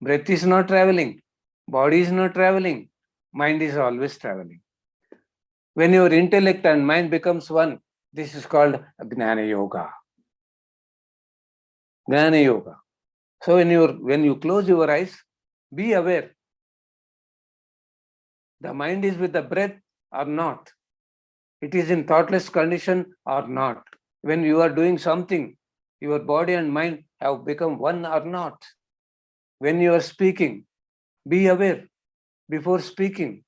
Breath is not traveling, body is not traveling, mind is always traveling. When your intellect and mind becomes one, this is called Gnana Yoga. Gnana Yoga. So when you close your eyes, be aware. The mind is with the breath or not. It is in thoughtless condition or not. When you are doing something, your body and mind have become one or not. When you are speaking, be aware before speaking.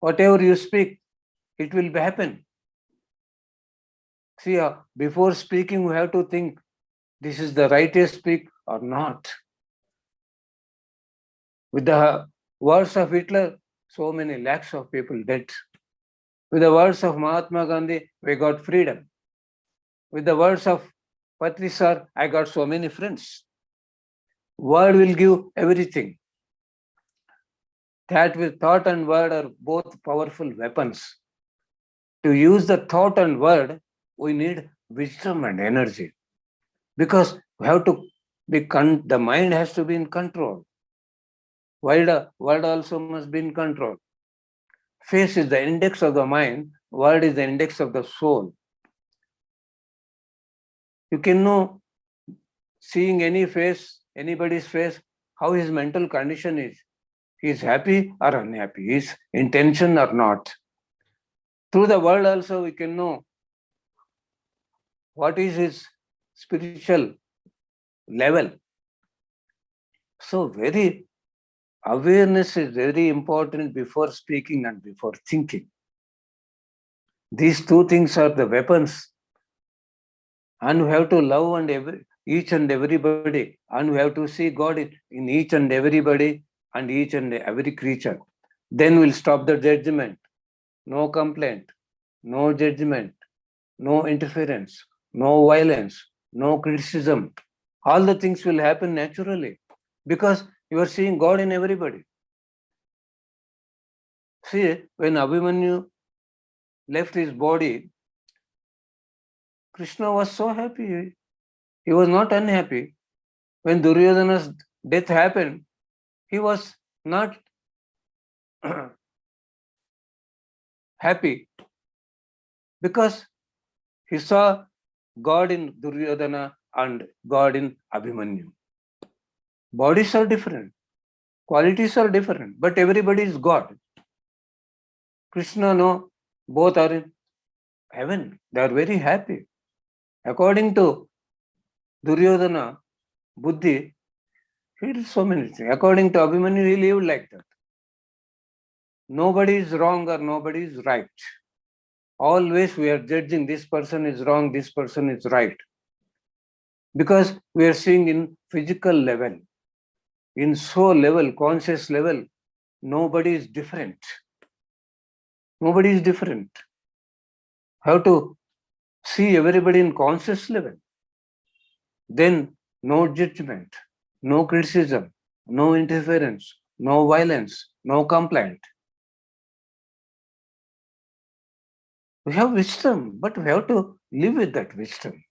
Whatever you speak, it will happen. See, before speaking, we have to think, this is the right way to speak or not. With the words of Hitler, so many lakhs of people dead. With the words of Mahatma Gandhi, we got freedom. With the words of Patri sir, I got so many friends. Word will give everything. That with thought and word are both powerful weapons. To use the thought and word, we need wisdom and energy. Because we have to be, the mind has to be in control. Word also must be in control. Face is the index of the mind, word is the index of the soul. You can know, seeing any face, anybody's face, how his mental condition is. He is happy or unhappy, he is in tension or not. Through the word also we can know what is his spiritual level. So very awareness is very important before speaking and before thinking. These two things are the weapons. And we have to love each and everybody. And we have to see God in each and everybody and each and every creature. Then we'll stop the judgment. No complaint, no judgment, no interference, no violence, no criticism. All the things will happen naturally because you are seeing God in everybody. See, when Abhimanyu left his body, Krishna was so happy. He was not unhappy. When Duryodhana's death happened, he was not happy because he saw God in Duryodhana and God in Abhimanyu. Bodies are different, qualities are different, but everybody is God. Krishna, no, both are in heaven. They are very happy. According to Duryodhana, Buddhi, he did so many things. According to Abhimanyu, he lived like that. Nobody is wrong or nobody is right. always we are judging this person is wrong, this person is right. Because we are seeing in physical level, in soul level, conscious level, nobody is different. Nobody is different. How to see everybody in conscious level. Then no judgment, no criticism, no interference, no violence, no complaint. We have wisdom, but we have to live with that wisdom.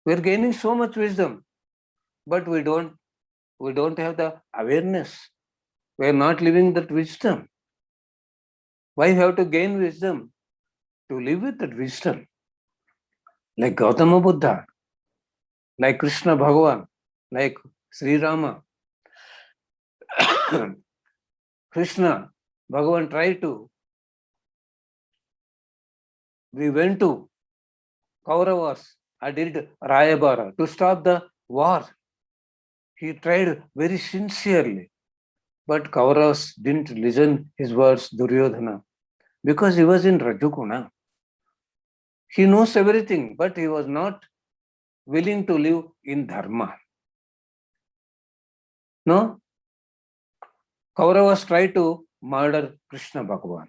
We are gaining so much wisdom, but we don't have the awareness. We are not living that wisdom. Why we have to gain wisdom? To live with that wisdom. Like Gautama Buddha, like Krishna Bhagavan, like Sri Rama. Krishna Bhagavan tried to. We went to Kauravas. I did Rayabara to stop the war. He tried very sincerely. But Kauravas didn't listen his words, Duryodhana, because he was in Rajuguna. He knows everything, but he was not willing to live in Dharma. No? Kauravas tried to murder Krishna Bhagavan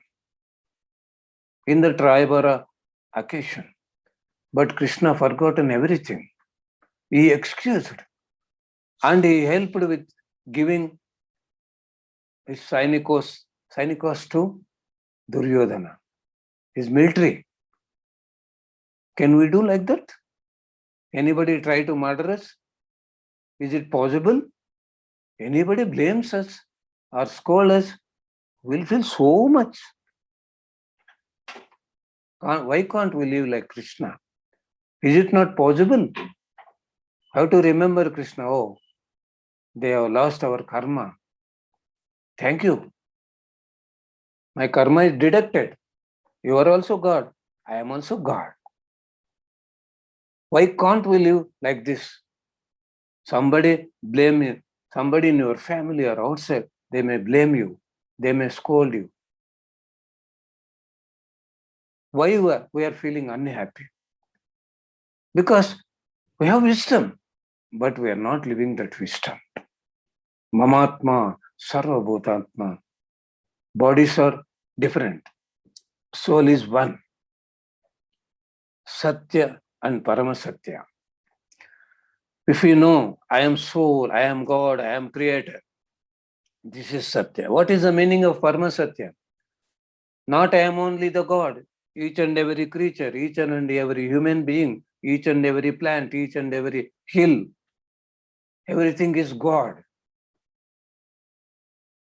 in the Trayabara occasion. But Krishna forgotten everything. He excused and he helped with giving his Sainikos to Duryodhana, his military. Can we do like that? Anybody try to murder us? Is it possible? Anybody blames us or scold us, we'll feel so much. Why can't we live like Krishna? Is it not possible? How to remember Krishna? Oh, they have lost our karma. Thank you. My karma is deducted. You are also God. I am also God. Why can't we live like this? Somebody blame you. Somebody in your family or outside, they may blame you. They may scold you. Why we are feeling unhappy? Because we have wisdom, but we are not living that wisdom. Mamatma, Sarva Bhutatma. Bodies are different. Soul is one. Satya and Paramasatya. If you know, I am soul, I am God, I am creator. This is Satya. What is the meaning of Paramasatya? Not I am only the God. Each and every creature, each and every human being, each and every plant, each and every hill, everything is God.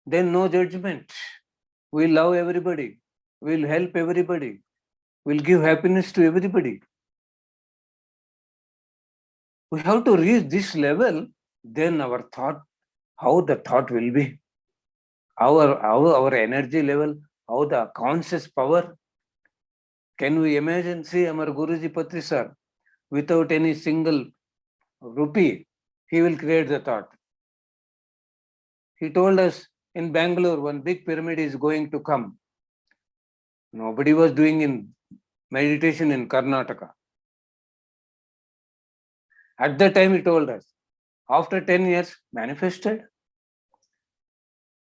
Then no judgment. We'll love everybody. We'll help everybody. We'll give happiness to everybody. We have to reach this level, then our thought, how the thought will be, our energy level, how the conscious power. Can we imagine? See, our Guruji Patri sir, without any single rupee, he will create the thought. He told us in Bangalore, one big pyramid is going to come. Nobody was doing in meditation in Karnataka. At that time, he told us. After 10 years, manifested.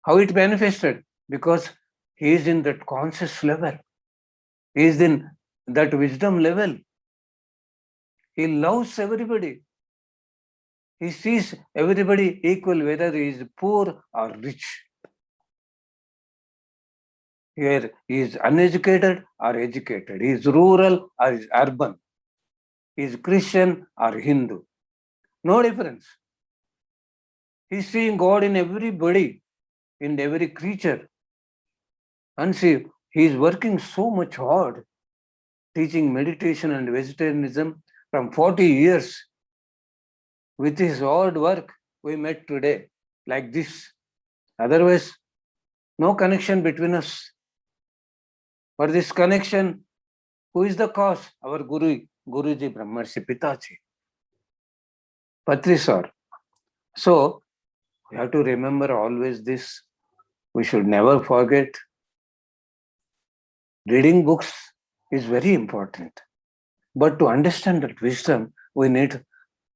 How it manifested? Because he is in that conscious level. He is in that wisdom level. He loves everybody. He sees everybody equal, whether he is poor or rich. Here he is uneducated or educated. He is rural or is urban. He is Christian or Hindu. No difference. He is seeing God in everybody, in every creature. And see, he is working so much hard, teaching meditation and vegetarianism from 40 years. With his hard work, we met today like this. Otherwise, no connection between us. For this connection, who is the cause? Our Guruji Brahmarshi Pitaji, Patri sir. So, we have to remember always this. We should never forget Reading books is very important. But to understand that wisdom, we need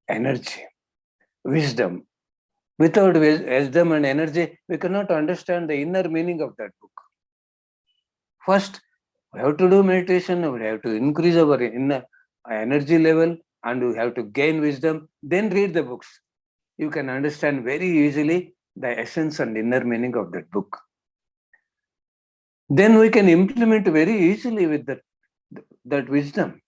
energy, wisdom. Without wisdom and energy, we cannot understand the inner meaning of that book. First, we have to do meditation, we have to increase our inner energy level, and we have to gain wisdom, then read the books. You can understand very easily the essence and inner meaning of that book. Then we can implement very easily with that wisdom,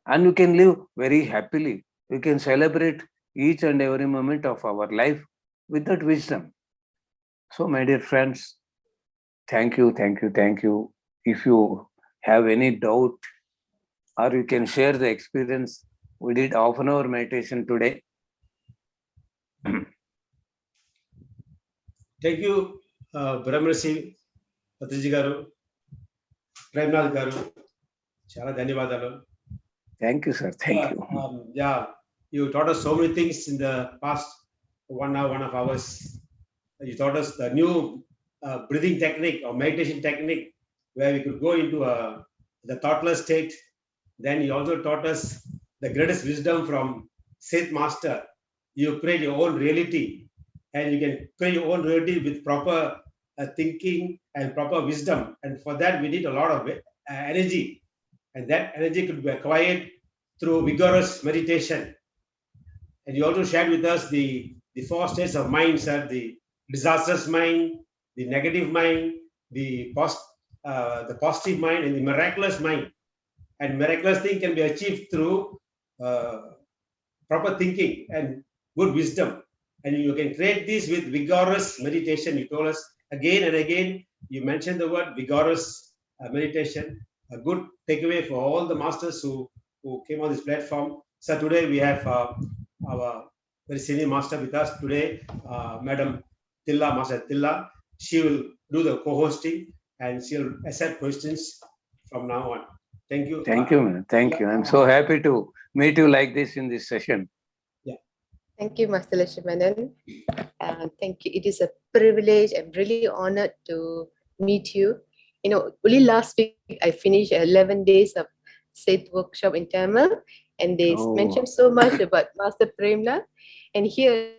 and we can live very happily. We can celebrate each and every moment of our life with that wisdom. So, my dear friends, thank you, thank you, thank you. If you have any doubt, or you can share the experience, we did half an hour meditation today. Thank you, Brahmarshi, Patriji garu, Premnath garu. Chala ధన్యవాదాలు. Thank you, sir. Thank you. Yeah, you taught us so many things in the past 1 hour, 1.5 hours. You taught us the new breathing technique or meditation technique where we could go into the thoughtless state. Then you also taught us the greatest wisdom from Seth Master. You create your own reality, and you can create your own reality with proper thinking and proper wisdom. And for that, we need a lot of energy. And that energy could be acquired through vigorous meditation. And you also shared with us the 4 states of mind, sir, the disastrous mind, the negative mind, the positive mind, and the miraculous mind. And miraculous thing can be achieved through proper thinking and good wisdom. And you can create this with vigorous meditation. You told us again and again, you mentioned the word vigorous meditation. A good takeaway for all the masters who came on this platform. So today we have our very senior master with us today, Madam Tilla, Master Tilla. She will do the co-hosting and she'll accept questions from now on. Thank you. Thank you, man. Thank you. I'm so happy to meet you like this in this session. Thank you, Master Lakshmanan. Thank you. It is a privilege. I'm really honored to meet you. You know, only last week I finished 11 days of Seth workshop in Tamil, and they mentioned so much about Master Premnath. And here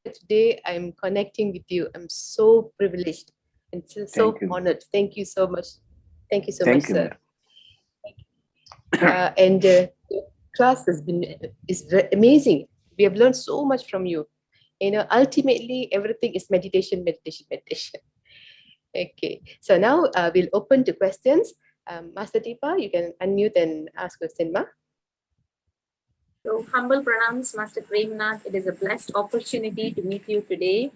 today I'm connecting with you. I'm so privileged and so honored. Thank you so much. Thank you so much, sir. And the class is amazing. We have learned so much from you. You know, ultimately everything is meditation, meditation, meditation. Okay, so now we'll open to questions. Master Deepa, you can unmute and ask question, ma. So humble pranams, Master Premnath. It is a blessed opportunity to meet you today.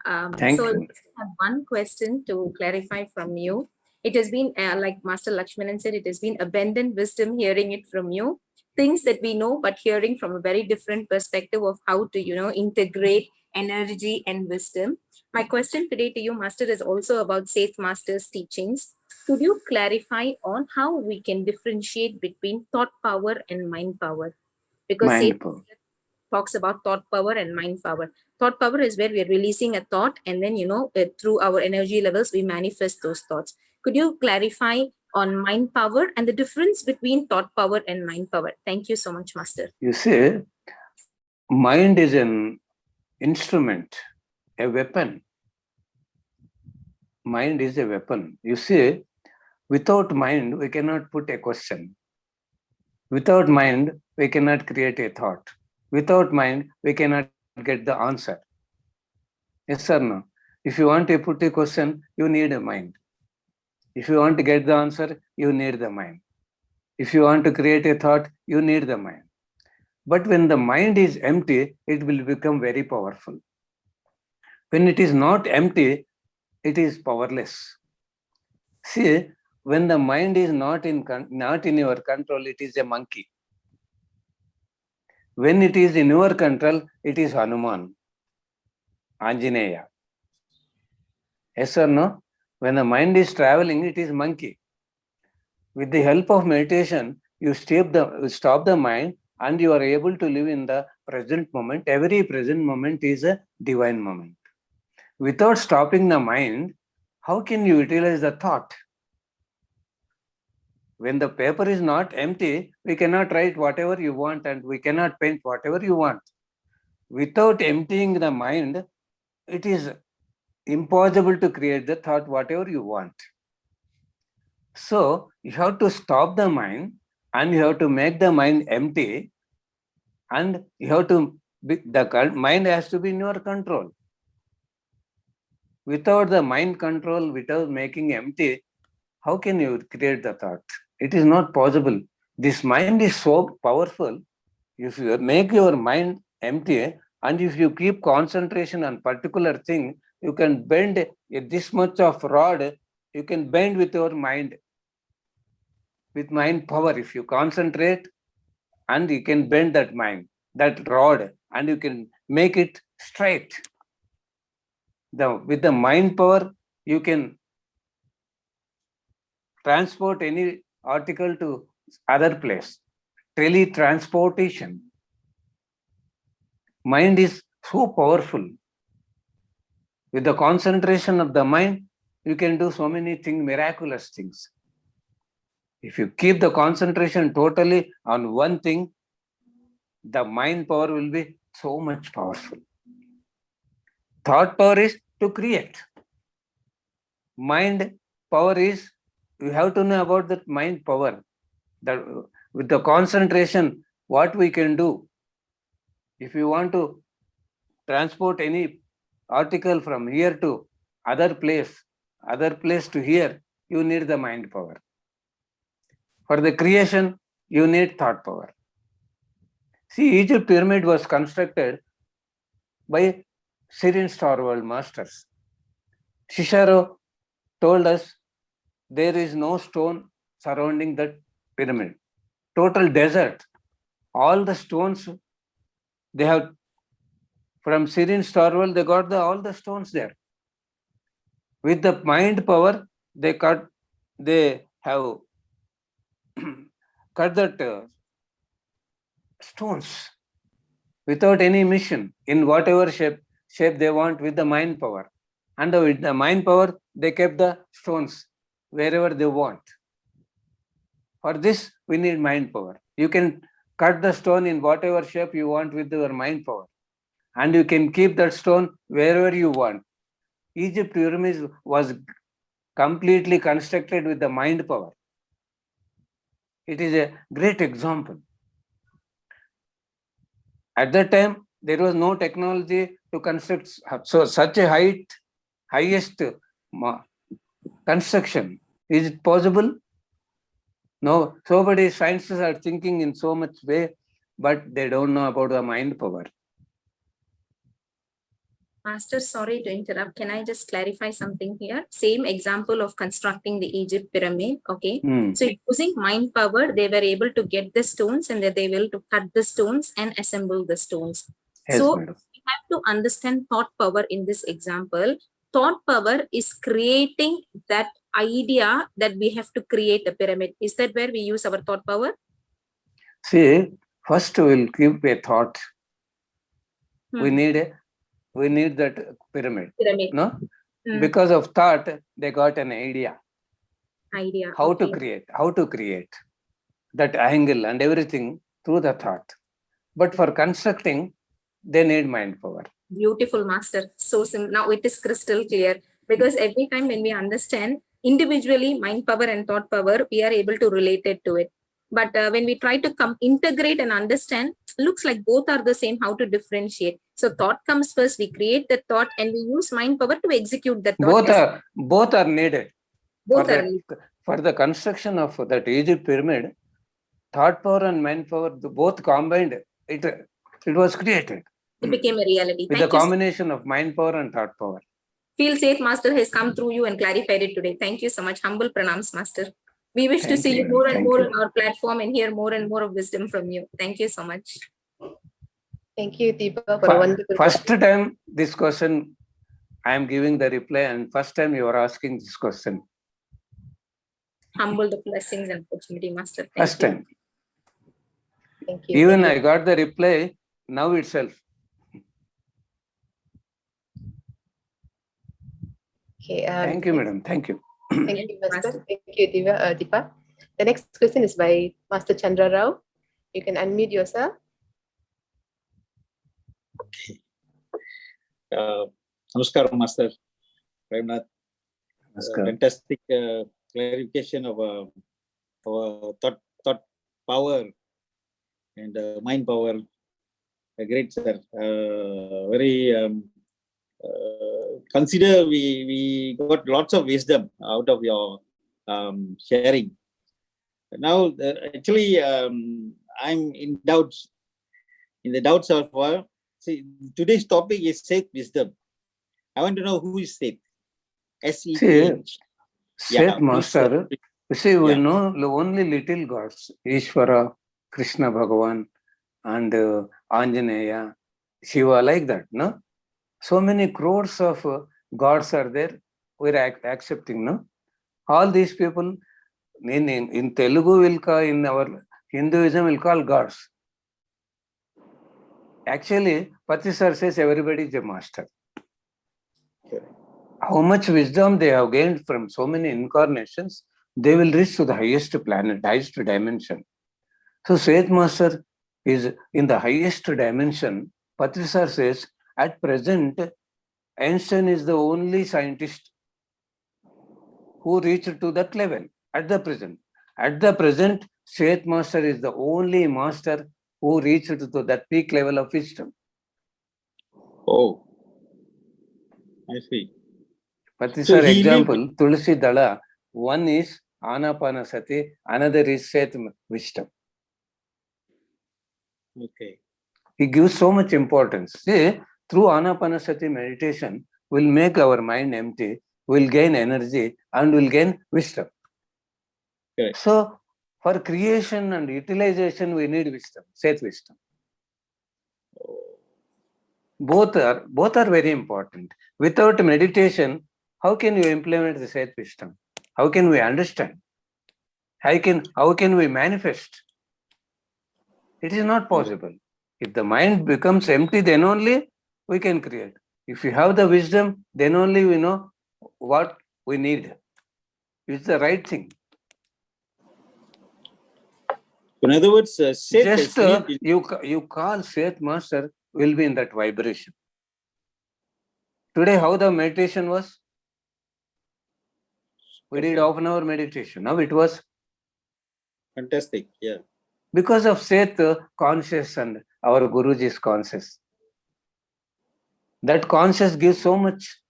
Thank you. I have one question to clarify from you. It has been, like Master Lakshmanan said, it has been abundant wisdom hearing it from you. Things that we know, but hearing from a very different perspective of how to, integrate energy and wisdom. My question today to you, Master, is also about Seth Master's teachings. Could you clarify on how we can differentiate between thought power and mind power? Because Seth talks about thought power and mind power. Thought power is where we are releasing a thought, and then, through our energy levels, we manifest those thoughts. Could you clarify on mind power and the difference between thought power and mind power? Thank you so much, Master. You see, mind is an instrument, a weapon. Mind is a weapon. You see, without mind, we cannot put a question. Without mind, we cannot create a thought. Without mind, we cannot get the answer. Yes or no? If you want to put a question, you need a mind. If you want to get the answer, you need the mind. If you want to create a thought, you need the mind. But when the mind is empty, it will become very powerful. When it is not empty, it is powerless. See, when the mind is not in your control, it is a monkey. When it is in your control, it is Hanuman, Anjaneya. Yes or no? When the mind is traveling, it is monkey. With the help of meditation, you stop the mind, and you are able to live in the present moment. Every present moment is a divine moment. Without stopping the mind, how can you utilize the thought? When the paper is not empty, we cannot write whatever you want and we cannot paint whatever you want. Without emptying the mind, it is impossible to create the thought whatever you want. So you have to stop the mind and you have to make the mind empty, and you have to the mind has to be in your control. Without the mind control, without making empty, how can you create the thought? It is not possible. This mind is so powerful. If you make your mind empty and if you keep concentration on particular thing, you can bend this much of rod, you can bend with your mind, with mind power. If you concentrate and you can bend that mind, that rod, and you can make it straight. With the mind power, you can transport any article to other place. Teletransportation. Mind is so powerful. With the concentration of the mind, you can do so many things, miraculous things. If you keep the concentration totally on one thing, the mind power will be so much powerful. Thought power is to create. Mind power is, you have to know about that mind power. That with the concentration, what we can do. If you want to transport any article from here to other place to here, you need the mind power. For the creation, you need thought power. See, Egypt pyramid was constructed by Syrian Star World masters. Cicero told us there is no stone surrounding that pyramid. Total desert. All the stones they have from Syrian Star World, they got all the stones there. With the mind power, they have cut that stones without any mission in whatever shape they want with the mind power. And with the mind power, they kept the stones wherever they want. For this, we need mind power. You can cut the stone in whatever shape you want with your mind power. And you can keep that stone wherever you want. Egypt pyramid was completely constructed with the mind power. It is a great example. At that time, there was no technology to construct such a highest construction. Is it possible? No. So many scientists are thinking in so much way, but they don't know about the mind power. Master, sorry to interrupt. Can I just clarify something here? Same example of constructing the Egypt pyramid. Okay. So using mind power, they were able to get the stones and they were able to cut the stones and assemble the stones. Yes, so madam. we have to understand thought power in this example. Thought power is creating that idea that we have to create a pyramid. Is that where we use our thought power? See, first we'll keep a thought. We need that pyramid. No? Because of thought, they got an idea. How to create that angle and everything through the thought. But for constructing, they need mind power. Beautiful, Master. So now it is crystal clear, because every time when we understand individually mind power and thought power, we are able to relate it to it. But when we try to integrate and understand, looks like both are the same, how to differentiate. So thought comes first, we create the thought and we use mind power to execute the thought. Both are needed. For the construction of that Egypt pyramid, thought power and mind power, both combined, it was created. It became a reality. With the combination of mind power and thought power. Feel safe, Master has come through you and clarified it today. Thank you so much. Humble pranams, Master. We wish to see you more and more on our platform and hear more and more of wisdom from you. Thank you so much. Thank you, Deepa, for a wonderful. First time this question, I am giving the reply, and first time you are asking this question. Humble the blessings and opportunity, Master. First time. Thank you. Even I got the reply now itself. Okay. Thank you, madam. Thank you. Thank you, Master. Thank you, Deepa. The next question is by Master Chandra Rao. You can unmute yourself. Namaskar, Master Premnath. Namaskar. Fantastic clarification of our thought power and mind power. Great, sir. Very consider we got lots of wisdom out of your sharing. Now, actually, I'm in doubts. In the doubts of see, today's topic is Seth wisdom. I want to know who is Seth. S-E-T-H. Seth Master, you see, we yeah. know only little gods, Ishvara, Krishna Bhagavan, and Anjaneya, Shiva, like that, no? So many crores of gods are there. We're accepting, no? All these people, in Telugu, will call, in our Hinduism, will call gods. Actually, Pati Sir says everybody is a master. How much wisdom they have gained from so many incarnations, they will reach to the highest planet, highest dimension. So Seth Master is in the highest dimension. Pati Sir says, at present, Einstein is the only scientist who reached to that level at the present. At the present, Seth Master is the only master who reached to that peak level of wisdom. Oh, I see. Pati So Sir he example, Tulsi Dala, one is Anapanasati, another is Seth wisdom. Okay. He gives so much importance. See, through Anapanasati meditation, we'll make our mind empty, we'll gain energy, and we'll gain wisdom. Correct. So, for creation and utilization, we need wisdom, Seth wisdom. Both are very important. Without meditation, how can you implement the Seth wisdom? How can we understand? How can we manifest? It is not possible. If the mind becomes empty, then only we can create. If you have the wisdom, then only we know what we need. It's the right thing. In other words, Seth Just you call Seth Master, will be in that vibration. Today, how the meditation was? We did half an hour meditation. Now it was fantastic. Yeah. because of Seth conscious and our Guruji's conscious. That conscious gives so much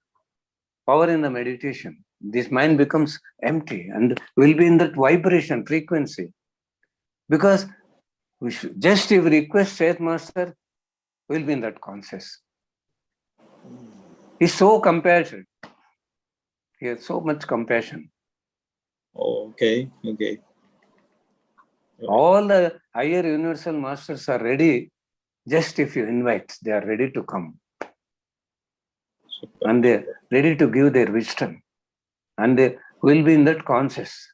power in the meditation. This mind becomes empty and will be in that vibration frequency. Because we should, just if we request Seth Master, will be in that conscious. He's so compassionate. He has so much compassion. Oh, okay. Okay. All the higher universal masters are ready. Just if you invite, they are ready to come. Super. And they're ready to give their wisdom. And they will be in that conscious.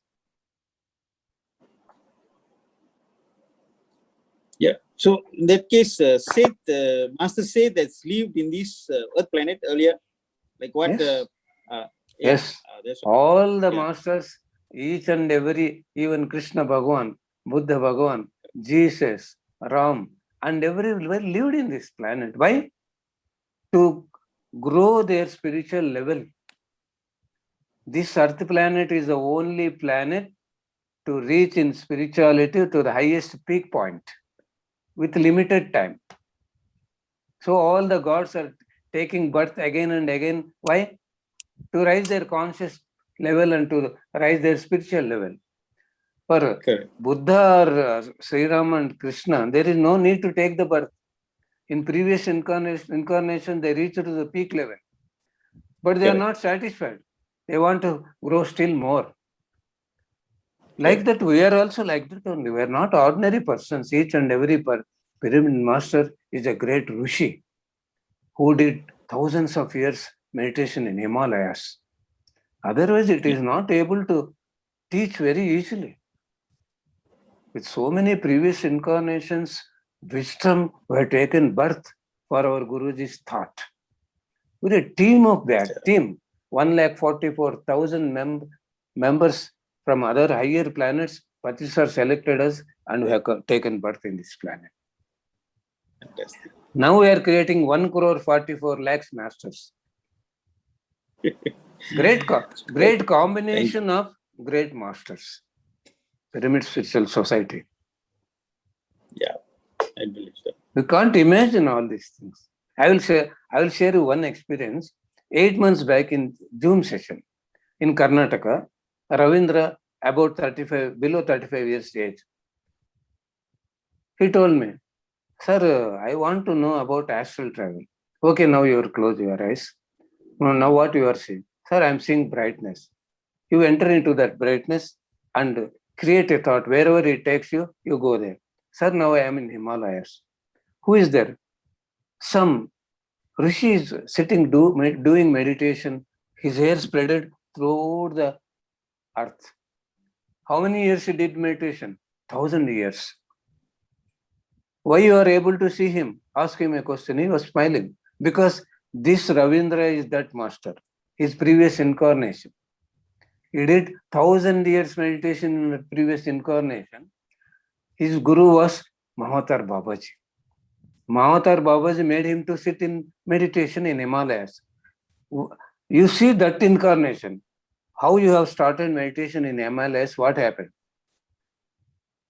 Yeah. So in that case, Seth, Master Seth that's lived in this Earth planet earlier, like what? Yes. Yeah, Yes. that's All the yeah. masters, each and every, even Krishna Bhagavan, Buddha Bhagavan, Jesus, Ram, and everyone lived in this planet. Why? To grow their spiritual level. This Earth planet is the only planet to reach in spirituality to the highest peak point with limited time. So all the gods are taking birth again and again. Why? To rise their conscious level and to rise their spiritual level. For Correct. Buddha or Sri Ram and Krishna, there is no need to take the birth. In previous incarnation, they reach to the peak level. But they are not satisfied. They want to grow still more. Like that, we are also like that only. We are not ordinary persons. Each and every pyramid master is a great Rishi who did thousands of years meditation in Himalayas. Otherwise, it is not able to teach very easily. With so many previous incarnations, wisdom were taken birth for our Guruji's thought. We're a team of that team, 1,44,000 members from other higher planets Pati sir selected us and we have taken birth in this planet. Fantastic. Now we are creating 1 crore 44 lakhs masters. Great combination of great masters. Pyramid Spiritual Society. Yeah, I believe so. We can't imagine all these things. I will share you one experience. 8 months back in Zoom session in Karnataka, Ravindra, about 35, below 35 years age. He told me, sir, I want to know about astral travel. Okay, now you close your eyes. Now what you are seeing? Sir, I am seeing brightness. You enter into that brightness and create a thought. Wherever it takes you, you go there. Sir, now I am in Himalayas. Who is there? Some Rishi is sitting doing meditation. His hair spreaded throughout the earth. How many years he did meditation? 1,000 years. Why you are able to see him? Ask him a question. He was smiling. Because this Ravindra is that master. His previous incarnation. He did 1,000 years meditation in the previous incarnation. His guru was Mahavatar Babaji. Mahavatar Babaji made him to sit in meditation in Himalayas. You see that incarnation. How you have started meditation in Himalayas, what happened?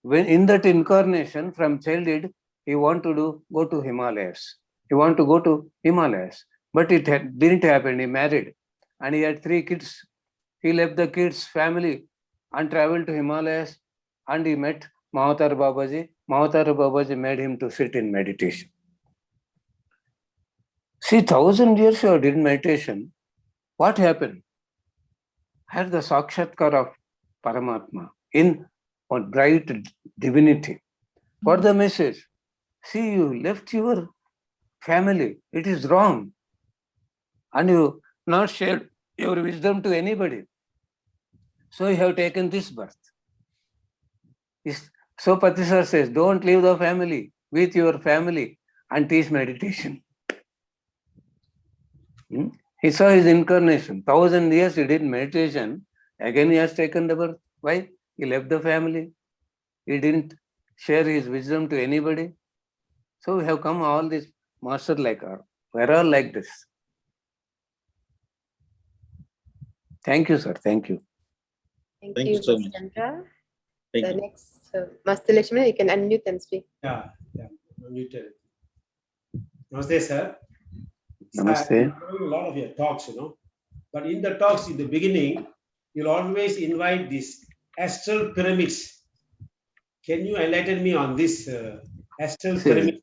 When in that incarnation from childhood, he want to go to Himalayas. He want to go to Himalayas. But it didn't happen. He married and he had 3 kids. He left the kids' family and traveled to Himalayas and he met Mahavatar Babaji. Mahavatar Babaji made him to sit in meditation. See, 1,000 years you did meditation. What happened? Had the Sakshatkar of Paramatma in on bright divinity. What the message? See, you left your family. It is wrong. And you not shared your wisdom to anybody. So you have taken this birth. So Patisar says, don't leave the family with your family and teach meditation. He saw his incarnation. 1,000 years he did meditation. Again he has taken the birth. Why? He left the family. He didn't share his wisdom to anybody. So we have come all these masters like us. We're all like this. Thank you, sir. Thank you. Thank you so much. Chandra. Thank The you. next, Master Lakshman, you can unmute and speak. Yeah. Muted. Namaste, sir. Namaste. I'm following a lot of your talks, but in the talks in the beginning, you'll always invite these astral pyramids. Can you enlighten me on this astral pyramid?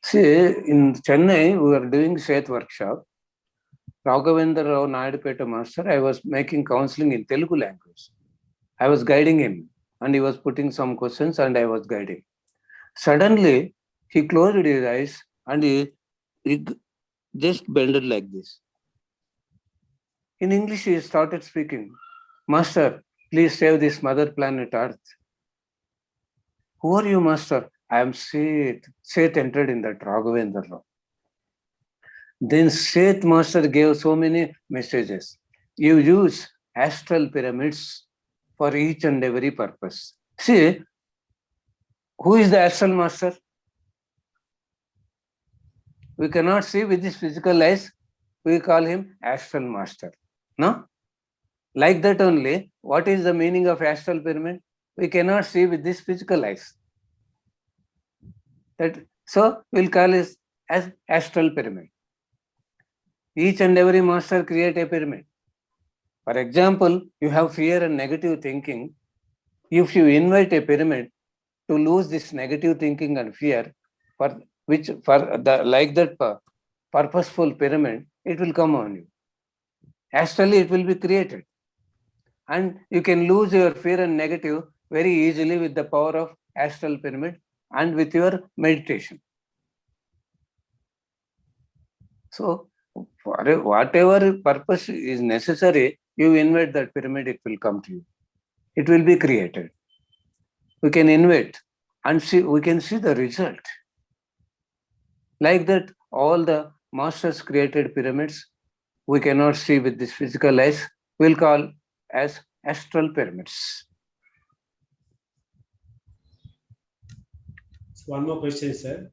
See, in Chennai, we were doing Seth workshop. Raghavendra Rao Nayadupeta master, I was making counseling in Telugu language. I was guiding him and he was putting some questions and I was guiding. Suddenly, he closed his eyes and he just bended like this. In English, he started speaking, Master, please save this mother planet Earth. Who are you, Master? I am Seth. Seth entered in that Raghavendra Rao. Then Seth Master gave so many messages. You use astral pyramids for each and every purpose. See, who is the astral master? We cannot see with this physical eyes. We call him astral master. No? Like that only, what is the meaning of astral pyramid? We cannot see with this physical eyes. So we'll call it as astral pyramid. Each and every master create a pyramid. For example, you have fear and negative thinking. If you invite a pyramid to lose this negative thinking and fear, like that purposeful pyramid, it will come on you. Astrally, it will be created. And you can lose your fear and negative very easily with the power of astral pyramid and with your meditation. So, for whatever purpose is necessary, you invite that pyramid, it will come to you. It will be created. We can invite and we can see the result. Like that, all the masters created pyramids, we cannot see with this physical eyes, we'll call as astral pyramids. one more question, sir.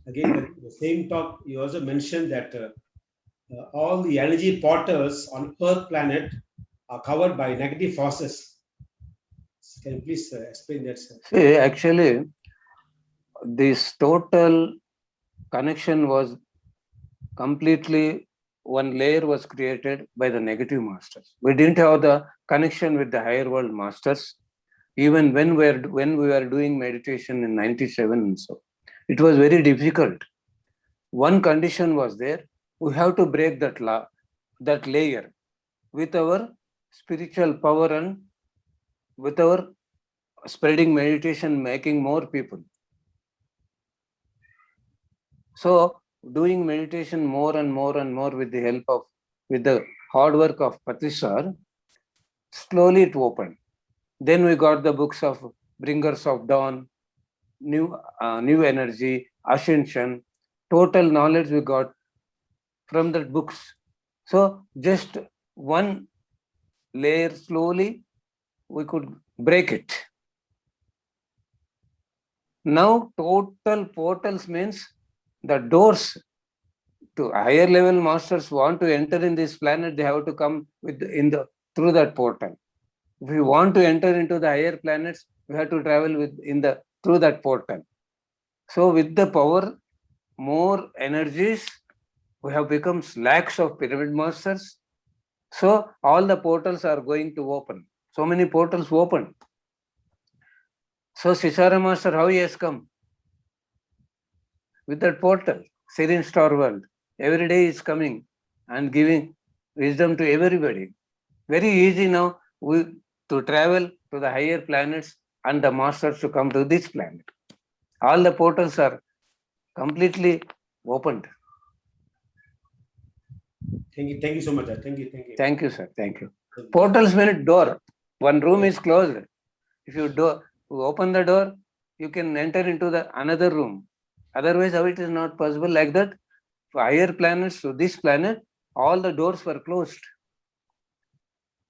Again, the same talk, you also mentioned that all the energy portals on Earth planet are covered by negative forces. Can you please explain that, sir? See, actually, this total connection was completely, one layer was created by the negative masters. We didn't have the connection with the higher world masters. Even when we were doing meditation in 97 and so, it was very difficult. One condition was there: we have to break that layer with our spiritual power and with our spreading meditation, making more people. So doing meditation more and more and more with the help of, with the hard work of Patri Sir, slowly it opened. Then we got the books of Bringers of Dawn, New Energy, Ascension, total knowledge we got from the books. So just one layer, slowly we could break it. Now total portals means the doors to higher level masters want to enter in this planet, they have to come through that portal. If we want to enter into the higher planets, we have to travel through that portal. So with the power, more energies, we have become lakhs of pyramid masters. So all the portals are going to open. So many portals open. So Sisara Master, how he has come? With that portal, Serene Star World. Every day is coming and giving wisdom to everybody. Very easy now to travel to the higher planets and the masters to come to this planet. All the portals are completely opened. Thank you so much, sir. Thank you. Thank you, sir. Thank you. Portals mean door. One room is closed. If you open the door, you can enter into another room. Otherwise, how it is not possible? Like that, for higher planets to this planet, all the doors were closed.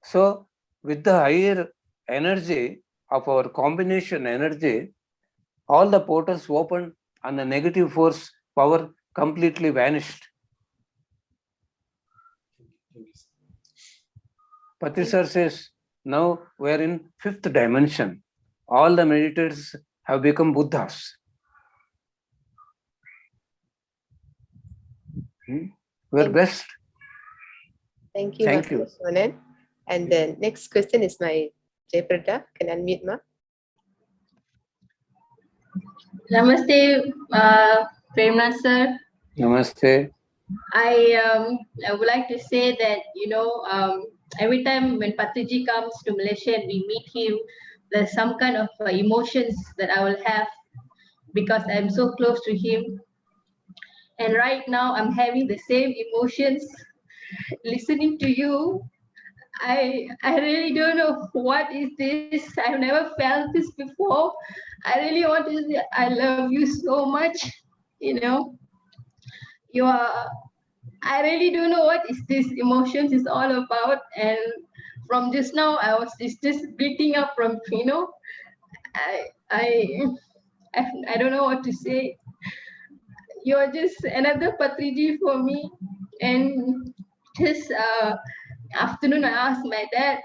So with the higher energy of our combination energy, all the portals opened and the negative force power completely vanished. Patri Sir says, now we are in 5th dimension. All the meditators have become Buddhas. We're blessed. Thank you, Thank Master Lakshmanan. And then next question is my Jayprada. Can unmute, ma? Namaste, Premnath sir. Namaste. I would like to say that, every time when Patriji comes to Malaysia and we meet him, there's some kind of emotions that I will have because I'm so close to him. And right now I'm having the same emotions listening to you. I really don't know what is this. I've never felt this before. I really want to say I love you so much. I really don't know what is this emotions is all about. And from just now, it's just bleeding up from, I don't know what to say. You're just another Patriji for me. And just afternoon, I asked my dad,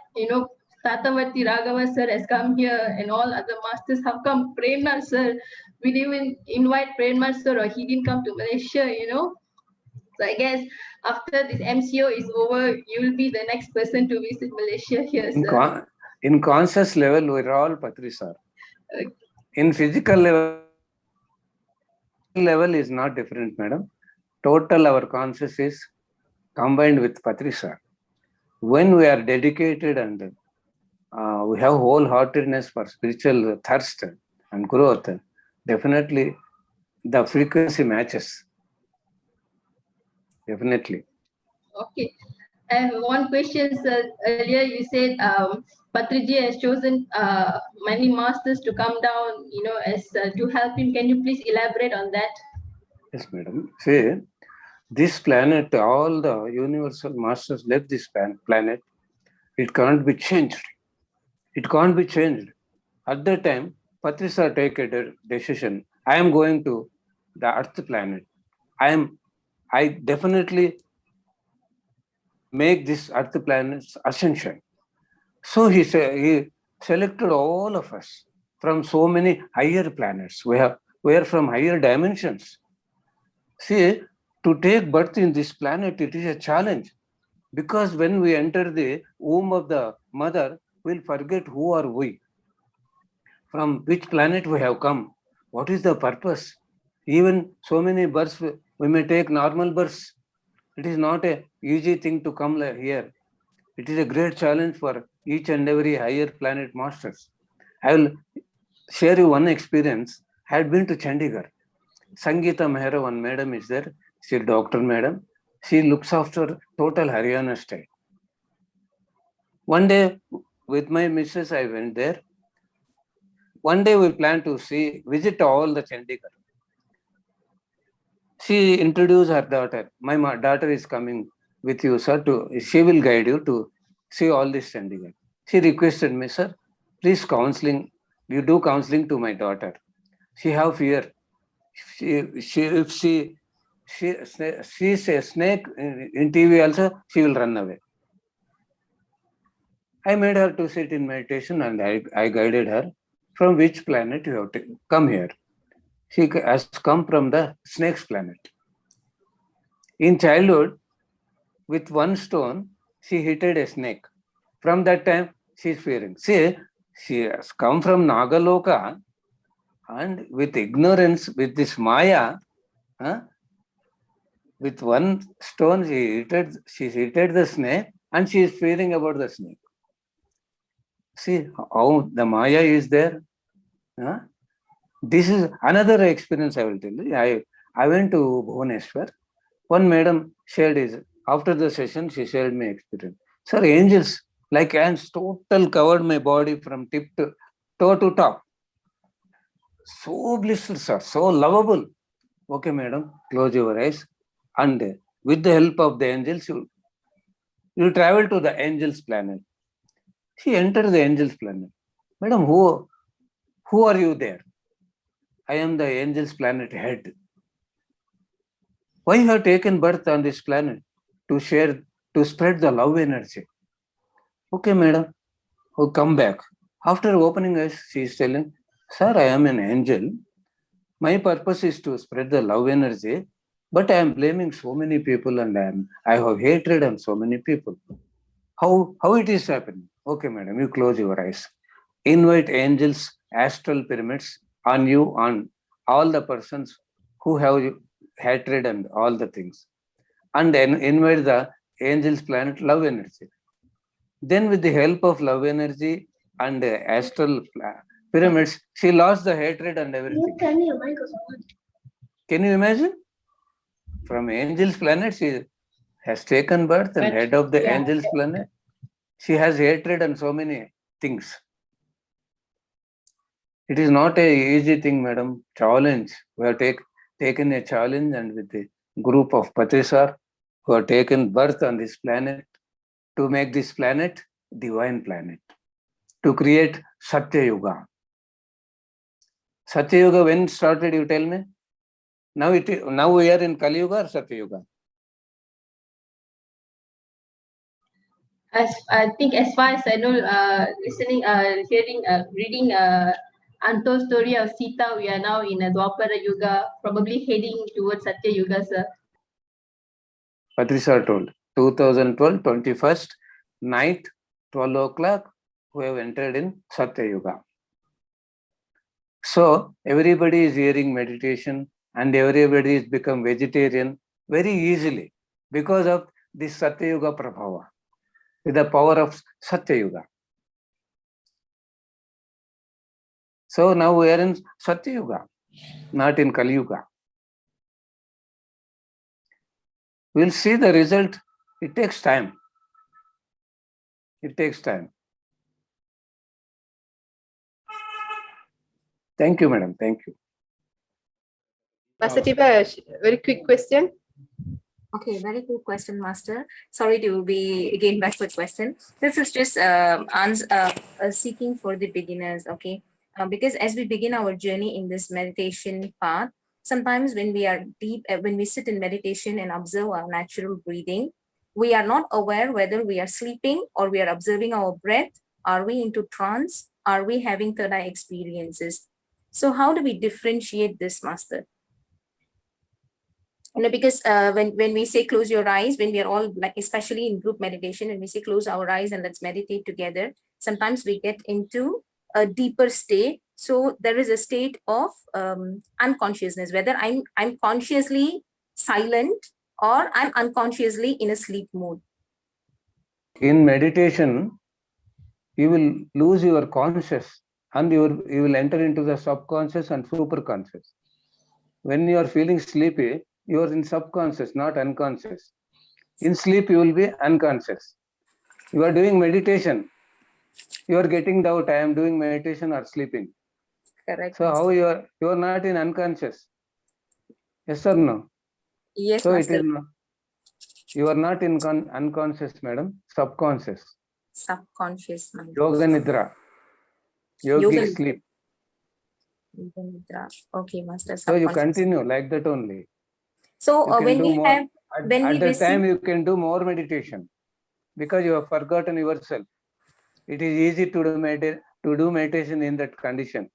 Tatavati Raghava sir has come here and all other masters have come. Premnath sir, we didn't even invite Premnath sir or he didn't come to Malaysia, So I guess after this MCO is over, you will be the next person to visit Malaysia here, sir. In conscious level, we're all Patri Sir. Okay. In physical level is not different, madam. Total our conscious is combined with Patri Sir. When we are dedicated and we have wholeheartedness for spiritual thirst and growth, definitely the frequency matches. Definitely. Okay. I have one question, sir. Earlier you said Patriji has chosen many masters to come down, as to help him. Can you please elaborate on that? Yes, madam. See, this planet, all the universal masters left this planet. It can't be changed. It can't be changed. At that time, Patrisa take a decision. I am going to the Earth planet. I definitely make this Earth planet's ascension. So he selected all of us from so many higher planets. We are from higher dimensions. See, to take birth in this planet, it is a challenge, because when we enter the womb of the mother, we'll forget who are we, from which planet we have come, what is the purpose. Even so many births, we may take normal births. It is not a easy thing to come here. It is a great challenge for each and every higher planet masters. I will share you one experience. I had been to Chandigarh. Sangeeta Mehra, one madam is there. She is doctor madam. She looks after total Haryana state. One day with my missus, I went there. One day we plan to visit all the Chandigarh. She introduced her daughter. My daughter is coming with you, sir. She will guide you to see all this Chandigarh. She requested me, sir, please counseling. You do counseling to my daughter. She have fear. If she sees a snake in TV also, she will run away. I made her to sit in meditation, and I guided her. From which planet you have to come here? She has come from the snake's planet. In childhood, with one stone, she hit a snake. From that time, she is fearing. See, she has come from Nagaloka, and with ignorance, with this Maya, with one stone, she hit the snake, and she is fearing about the snake. See how the Maya is there. This is another experience I will tell you. I went to Bhubaneswar. One madam shared after the session, she shared my experience. Sir, angels like ants total covered my body from tip to toe to top. So blissful, sir, so lovable. Okay, madam, close your eyes. And with the help of the angels, you travel to the angels planet. She entered the angels planet. Madam, who are you there? I am the angels planet head. Why you have taken birth on this planet? To spread the love energy. Okay, madam. Oh, come back. After opening eyes, she is telling, sir, I am an angel. My purpose is to spread the love energy, but I am blaming so many people, and I have hatred on so many people. How it is happening? Okay, madam, you close your eyes. Invite angels, astral pyramids on you, on all the persons who have hatred and all the things. And then invite the angels planet love energy. Then with the help of love energy and astral pyramids, she lost the hatred and everything. Can you imagine? From angels planet, she has taken birth and head of the angels planet. She has hatred and so many things. It is not a easy thing, madam. Challenge. We have taken a challenge, and with the group of Patrisa who have taken birth on this planet to make this planet divine planet, to create Satya Yuga. Satya Yuga when started, you tell me? Now we are in Kali Yuga or Satya Yuga? I think as far as I know, reading untold story of Sita, we are now in a Dwapara Yuga, probably heading towards Satya Yuga, sir. Patrisa told, 2012, 21st, night, 12 o'clock, we have entered in Satya Yuga. So everybody is hearing meditation, and everybody is become vegetarian very easily because of this Satya Yuga Prabhava, with the power of Satya Yuga. So now we are in Satya Yuga, not in Kali Yuga. We'll see the result. It takes time. It takes time. Thank you, madam. Thank you. Master Tiba, very quick question. Okay, very good question, Master. Sorry to be again back with question. This is just seeking for the beginners. Okay, because as we begin our journey in this meditation path, sometimes when we are deep, when we sit in meditation and observe our natural breathing, we are not aware whether we are sleeping or we are observing our breath. Are we into trance? Are we having third eye experiences? So how do we differentiate this, Master? Because when we say close your eyes, when we are all, like especially in group meditation, and we say close our eyes and let's meditate together, sometimes we get into a deeper state. So there is a state of unconsciousness, whether I'm consciously silent or I'm unconsciously in a sleep mode. In meditation, you will lose your conscious and you will enter into the subconscious and superconscious. When you are feeling sleepy, you are in subconscious, not unconscious. In sleep, you will be unconscious. You are doing meditation. You are getting doubt, I am doing meditation or sleeping. Correct. So how you are not in unconscious? Yes or no? Yes, So Master. it is not. You are not in unconscious, madam. Subconscious. Subconscious mind. Yoga nidra. Yogic Yoga sleep. Yoga nidra. Okay, Master. So you Subconscious. continue like that only. So You can when do we more. have, when At we that receive, time, you can do more meditation because you have forgotten yourself. It is easy to do meditation in that condition.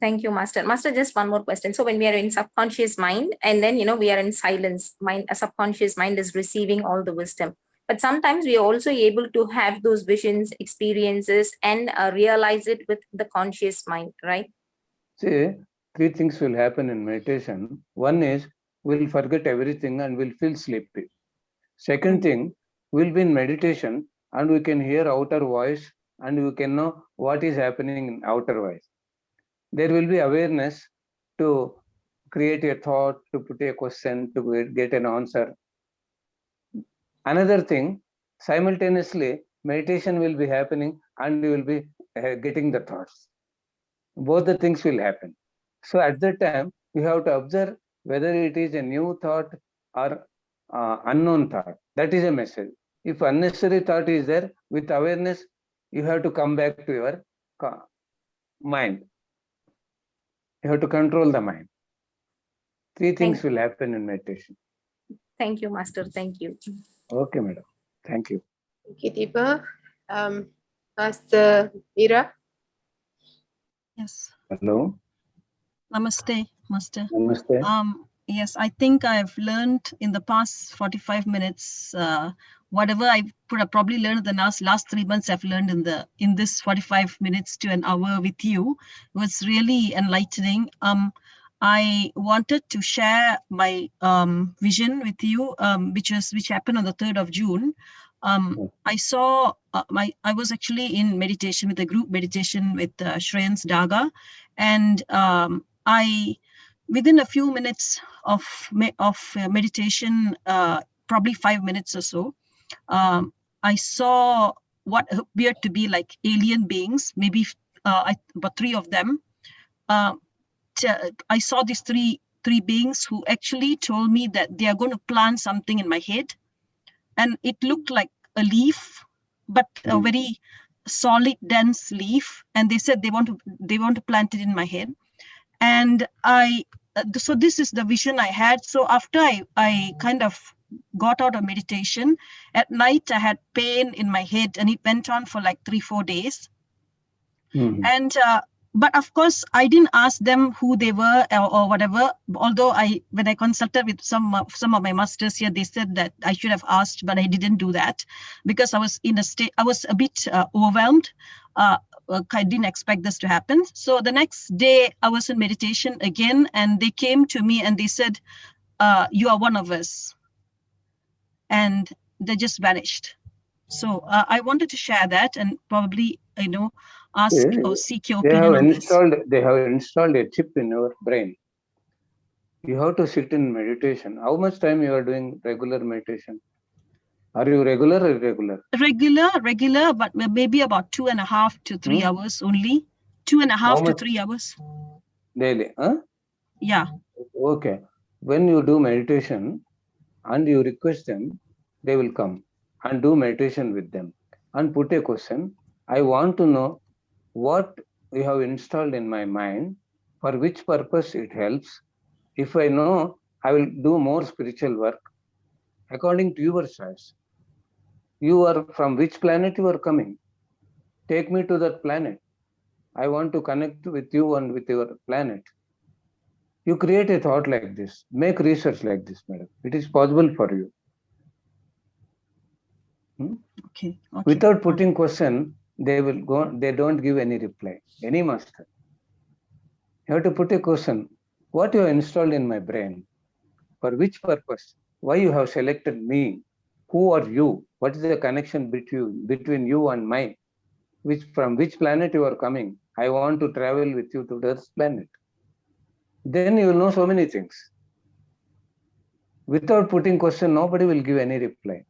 thank you, Master. Master, just one more question. So when we are in subconscious mind, and then we are in silence, mind, a subconscious mind is receiving all the wisdom. But sometimes we are also able to have those visions, experiences, and realize it with the conscious mind, right? See, three things will happen in meditation. One is we'll forget everything and we'll feel sleepy. Second thing, we'll be in meditation and we can hear outer voice and we can know what is happening in outer voice. There will be awareness to create a thought, to put a question, to get an answer. Another thing, simultaneously, meditation will be happening and you will be getting the thoughts. Both the things will happen. So at that time, you have to observe whether it is a new thought or unknown thought. That is a message. If unnecessary thought is there, with awareness, you have to come back to your mind. You have to control the mind. Three things will happen in meditation. Thank you, Master. Thank you. Okay, madam. Thank you. Thank you, Deepa. Master Mira. Yes. Hello. Namaste, Master. Namaste. Yes, I think I've learned in the past 45 minutes, whatever I could have probably learned in the last 3 months, I've learned in this 45 minutes to an hour with you. It was really enlightening. I wanted to share my vision with you, which happened on the 3rd of June. I saw I was actually in meditation with a group meditation with Shreyans Daga, and within a few minutes of meditation, probably 5 minutes or so, I saw what appeared to be like alien beings, maybe about 3 of them. I saw these three beings who actually told me that they are going to plant something in my head, and it looked like a leaf, but a very solid, dense leaf. And they said they want to plant it in my head. And so this is the vision I had. So after I kind of got out of meditation, at night I had pain in my head, and it went on for like 3-4 days. And but of course I didn't ask them who they were or whatever, although when I consulted with some of my masters here, they said that I should have asked, but I didn't do that because I was in a state, I was a bit overwhelmed. I didn't expect this to happen. So the next day I was in meditation again, and they came to me and they said, you are one of us, and they just vanished. So I wanted to share that and probably ask or seek your opinion on this. They have installed a chip in your brain. You have to sit in meditation. How much time you are doing regular meditation? Are you regular or irregular? Regular, but maybe about 2.5 to 3 hours only. 2.5 to 3 hours. Daily, huh? Yeah. Okay. When you do meditation and you request them, they will come and do meditation with them and put a question. I want to know what you have installed in my mind, for which purpose it helps. If I know, I will do more spiritual work according to your choice. You are from which planet you are coming? Take me to that planet. I want to connect with you and with your planet. You create a thought like this. Make research like this, madam. It is possible for you. Okay. Without putting question, they will go. They don't give any reply. Any master. You have to put a question. What you have installed in my brain? For which purpose? Why you have selected me? Who are you? What is the connection between you and my? From which planet you are coming? I want to travel with you to this planet. Then you will know so many things. Without putting question, nobody will give any reply.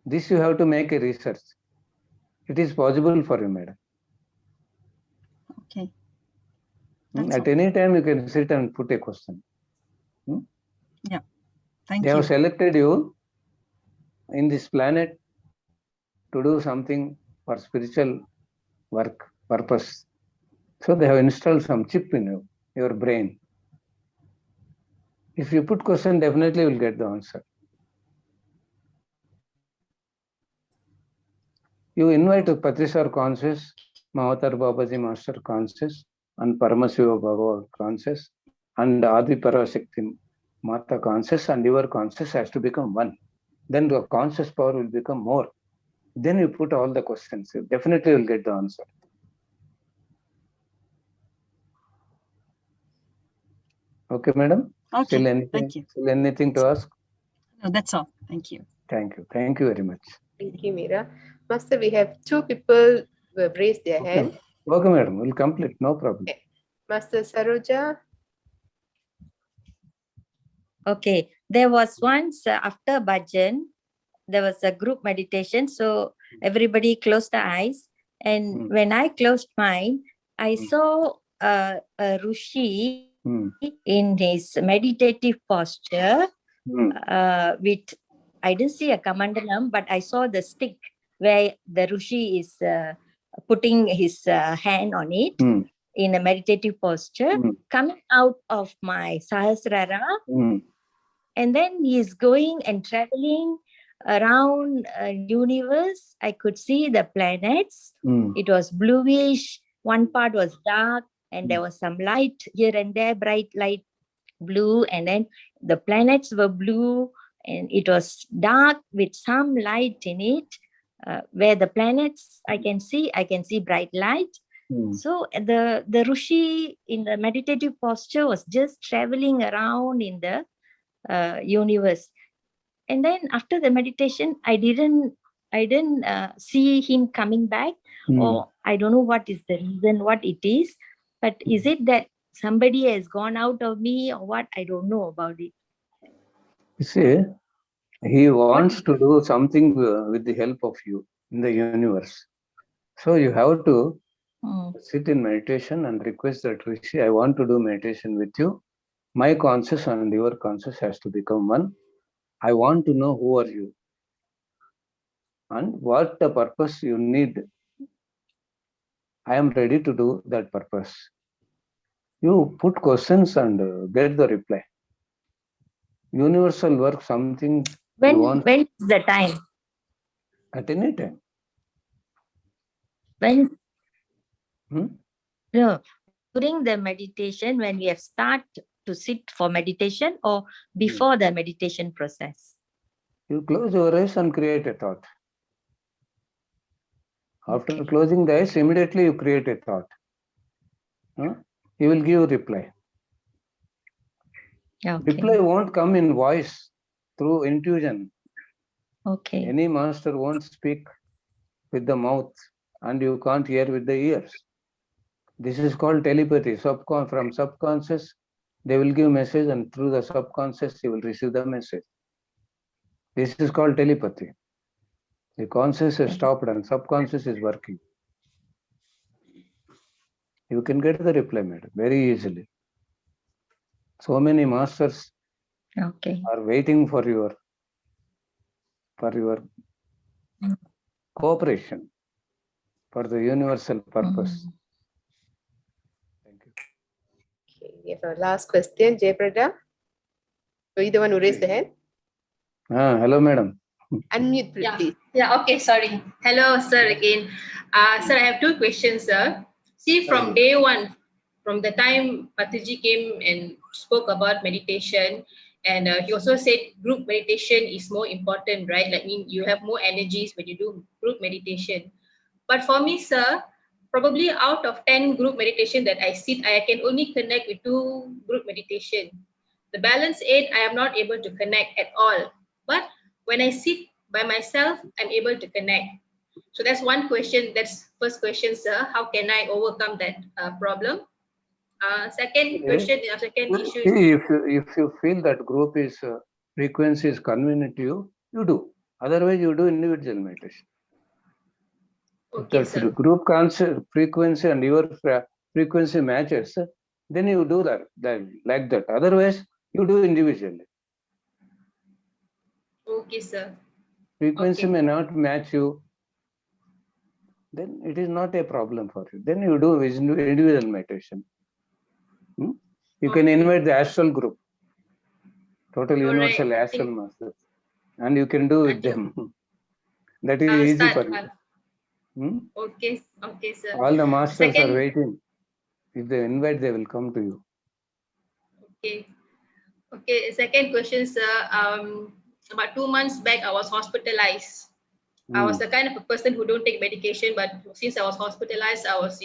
This you have to make a research. It is possible for you, madam. Okay. At any time you can sit and put a question. Yeah. Thank They you. have selected you in this planet to do something for spiritual work purpose. So they have installed some chip in your brain. If you put question, definitely you will get the answer. You invite Patrisar conscious, Mahavatar Babaji Master conscious, and Paramasiva Baba conscious, and Adi Parashakti Mata conscious, and your conscious has to become one. Then the conscious power will become more. Then you put all the questions. You definitely will get the answer. Okay, madam? Okay. Still anything, Thank you. Still anything to ask? No, that's all. Thank you. Thank you. Thank you very much. Thank you, Meera. Master, we have 2 people who have raised their hand. Okay, madam. We'll complete. No problem. Okay. Master Saroja. Okay, there was once after bhajan, there was a group meditation. So everybody closed the eyes. And when I closed mine, I saw a Rishi in his meditative posture with, I didn't see a kamandalam, but I saw the stick where the Rishi is putting his hand on it in a meditative posture, coming out of my Sahasrara. And then he is going and traveling around universe. I could see the planets. It was bluish. One part was dark, and there was some light here and there, bright light, blue. And then the planets were blue, and it was dark with some light in it. Where the planets I can see bright light. So the Rishi in the meditative posture was just traveling around in the universe. And then after the meditation, I didn't see him coming back, or I don't know what is the reason, what it is, but is it that somebody has gone out of me or what? I don't know about it. You see, he wants to do something with the help of you in the universe. So you have to sit in meditation and request that Rishi, I want to do meditation with you. My conscious and your conscious has to become one. I want to know who are you and what the purpose you need. I am ready to do that purpose. You put questions and get the reply. Universal work, something when is the time? At any time. When no, during the meditation, when we have started to sit for meditation, or before the meditation process? You close your eyes and create a thought. After closing the eyes, immediately you create a thought. He will give reply. Reply won't come in voice, through intuition. Okay. Any master won't speak with the mouth, and you can't hear with the ears. This is called telepathy. From subconscious, they will give message, and through the subconscious, you will receive the message. This is called telepathy. The conscious is stopped and subconscious is working. You can get the reply, madam, very easily. So many masters are waiting for your cooperation. for the universal purpose. Thank you. Okay, we have our last question, Jayprada. So you the one who raised the hand? Hello, madam. Unmute, please. Yeah, okay, sorry. Hello, sir, again. Sir, I have 2 questions, sir. See, from day one, from the time Pataji came and spoke about meditation, and he also said group meditation is more important, right? Like, you have more energies when you do group meditation. But for me, sir, probably out of 10 group meditation that I sit, I can only connect with 2 group meditation. The balance 8, I am not able to connect at all. But when I sit by myself, I'm able to connect. So that's one question. That's first question, sir. How can I overcome that problem? Second question, second issue. See, if you feel that group is frequency is convenient to you, you do. Otherwise, you do individual meditation. Okay, If the sir. group concept frequency and your frequency matches, then you do that like that. Otherwise, you do individually. Okay, sir. Frequency Okay. may not match you, then it is not a problem for you. Then you do individual meditation. You can invite the astral group, total universal Alright. astral masters, and you can do with them. That is I'll easy start. for you. Okay, okay, sir. All the masters Second- are waiting. If they invite, they will come to you. Okay. Okay, second question, sir. About 2 months back, I was hospitalized. I was the kind of a person who don't take medication, but since I was hospitalized, I was,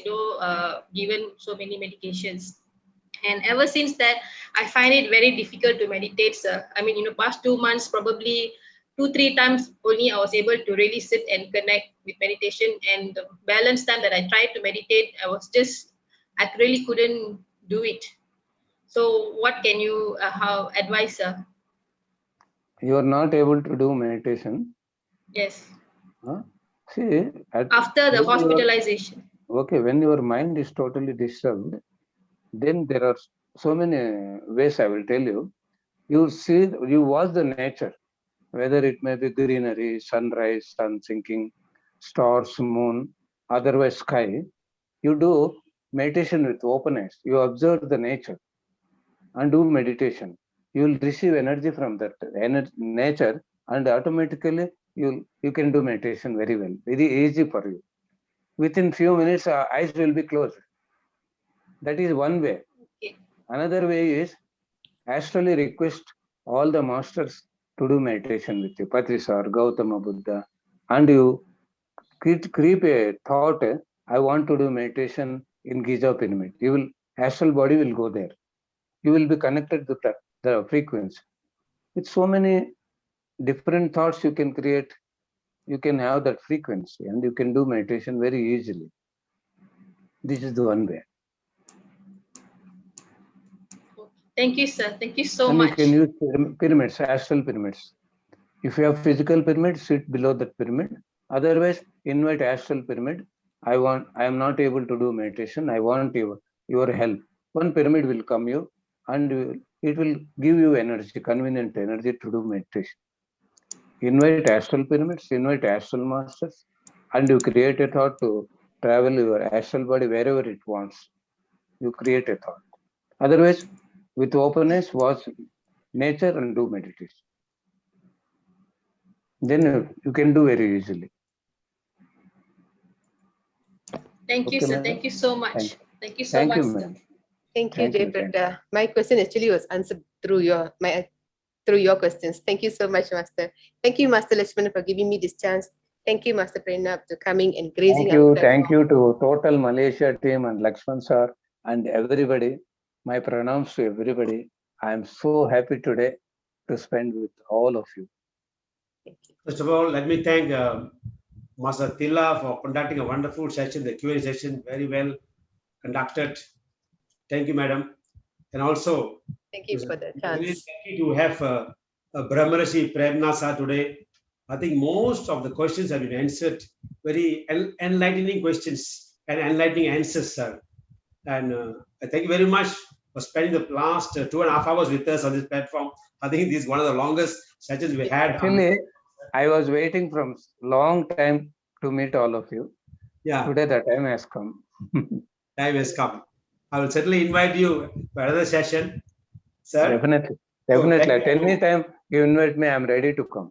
given so many medications. And ever since that, I find it very difficult to meditate, sir. I mean, past 2 months, probably 2-3 times only I was able to really sit and connect with meditation. And the balance time that I tried to meditate, I really couldn't do it. So what can you advise, sir? You are not able to do meditation. Yes. See, After the hospitalization. Okay, when your mind is totally disturbed, then there are so many ways I will tell you. You watch the nature, whether it may be greenery, sunrise, sun sinking, stars, moon, otherwise sky. You do meditation with open eyes. You observe the nature and do meditation. You will receive energy from that nature, and automatically you can do meditation very well. Very easy for you. Within few minutes, eyes will be closed. That is one way. Okay. Another way is astrally request all the masters to do meditation with you, Patrisar, Gautama Buddha, and you create a thought, I want to do meditation in Giza pyramid. Astral body will go there. You will be connected to the frequency. With so many different thoughts you can create, you can have that frequency and you can do meditation very easily. This is the one way. Thank you, sir. Thank you so and much. You can use pyramids, astral pyramids. If you have physical pyramid, sit below that pyramid. Otherwise, invite astral pyramid. I am not able to do meditation. I want your help. One pyramid will come you and it will give you energy, convenient energy to do meditation. Invite astral pyramids, invite astral masters, and you create a thought to travel your astral body wherever it wants. You create a thought. Otherwise, with openness, watch nature and do meditation. Then you can do very easily. Thank you, Okay, sir. madam. Thank you so much. Thank you. Thank you so much, you, sir. madam. Thank you, Thank you, Jayprada. My question actually was answered through your questions. Thank you so much, Master. Thank you, Master Lakshmana, for giving me this chance. Thank you, Master Pranab, for coming and gracing our platform. Thank you to total Malaysia team and Lakshman sir and everybody. My pranams to everybody. I am so happy today to spend with all of you. First of all, let me thank Master Tilla for conducting a wonderful session, the Q&A session, very well conducted. Thank you, madam. And also, Thank you for the really chance. lucky to have Brahmarashi Premnasa today. I think most of the questions have been answered, very enlightening questions and enlightening answers, sir. And I thank you very much for spending the last 2.5 hours with us on this platform. I think this is one of the longest sessions we had. Actually, I was waiting from long time to meet all of you. Yeah, Today the time has come. time has come. I will certainly invite you for another session, sir. Definitely. thank Definitely. At you. any time you invite me, I'm ready to come.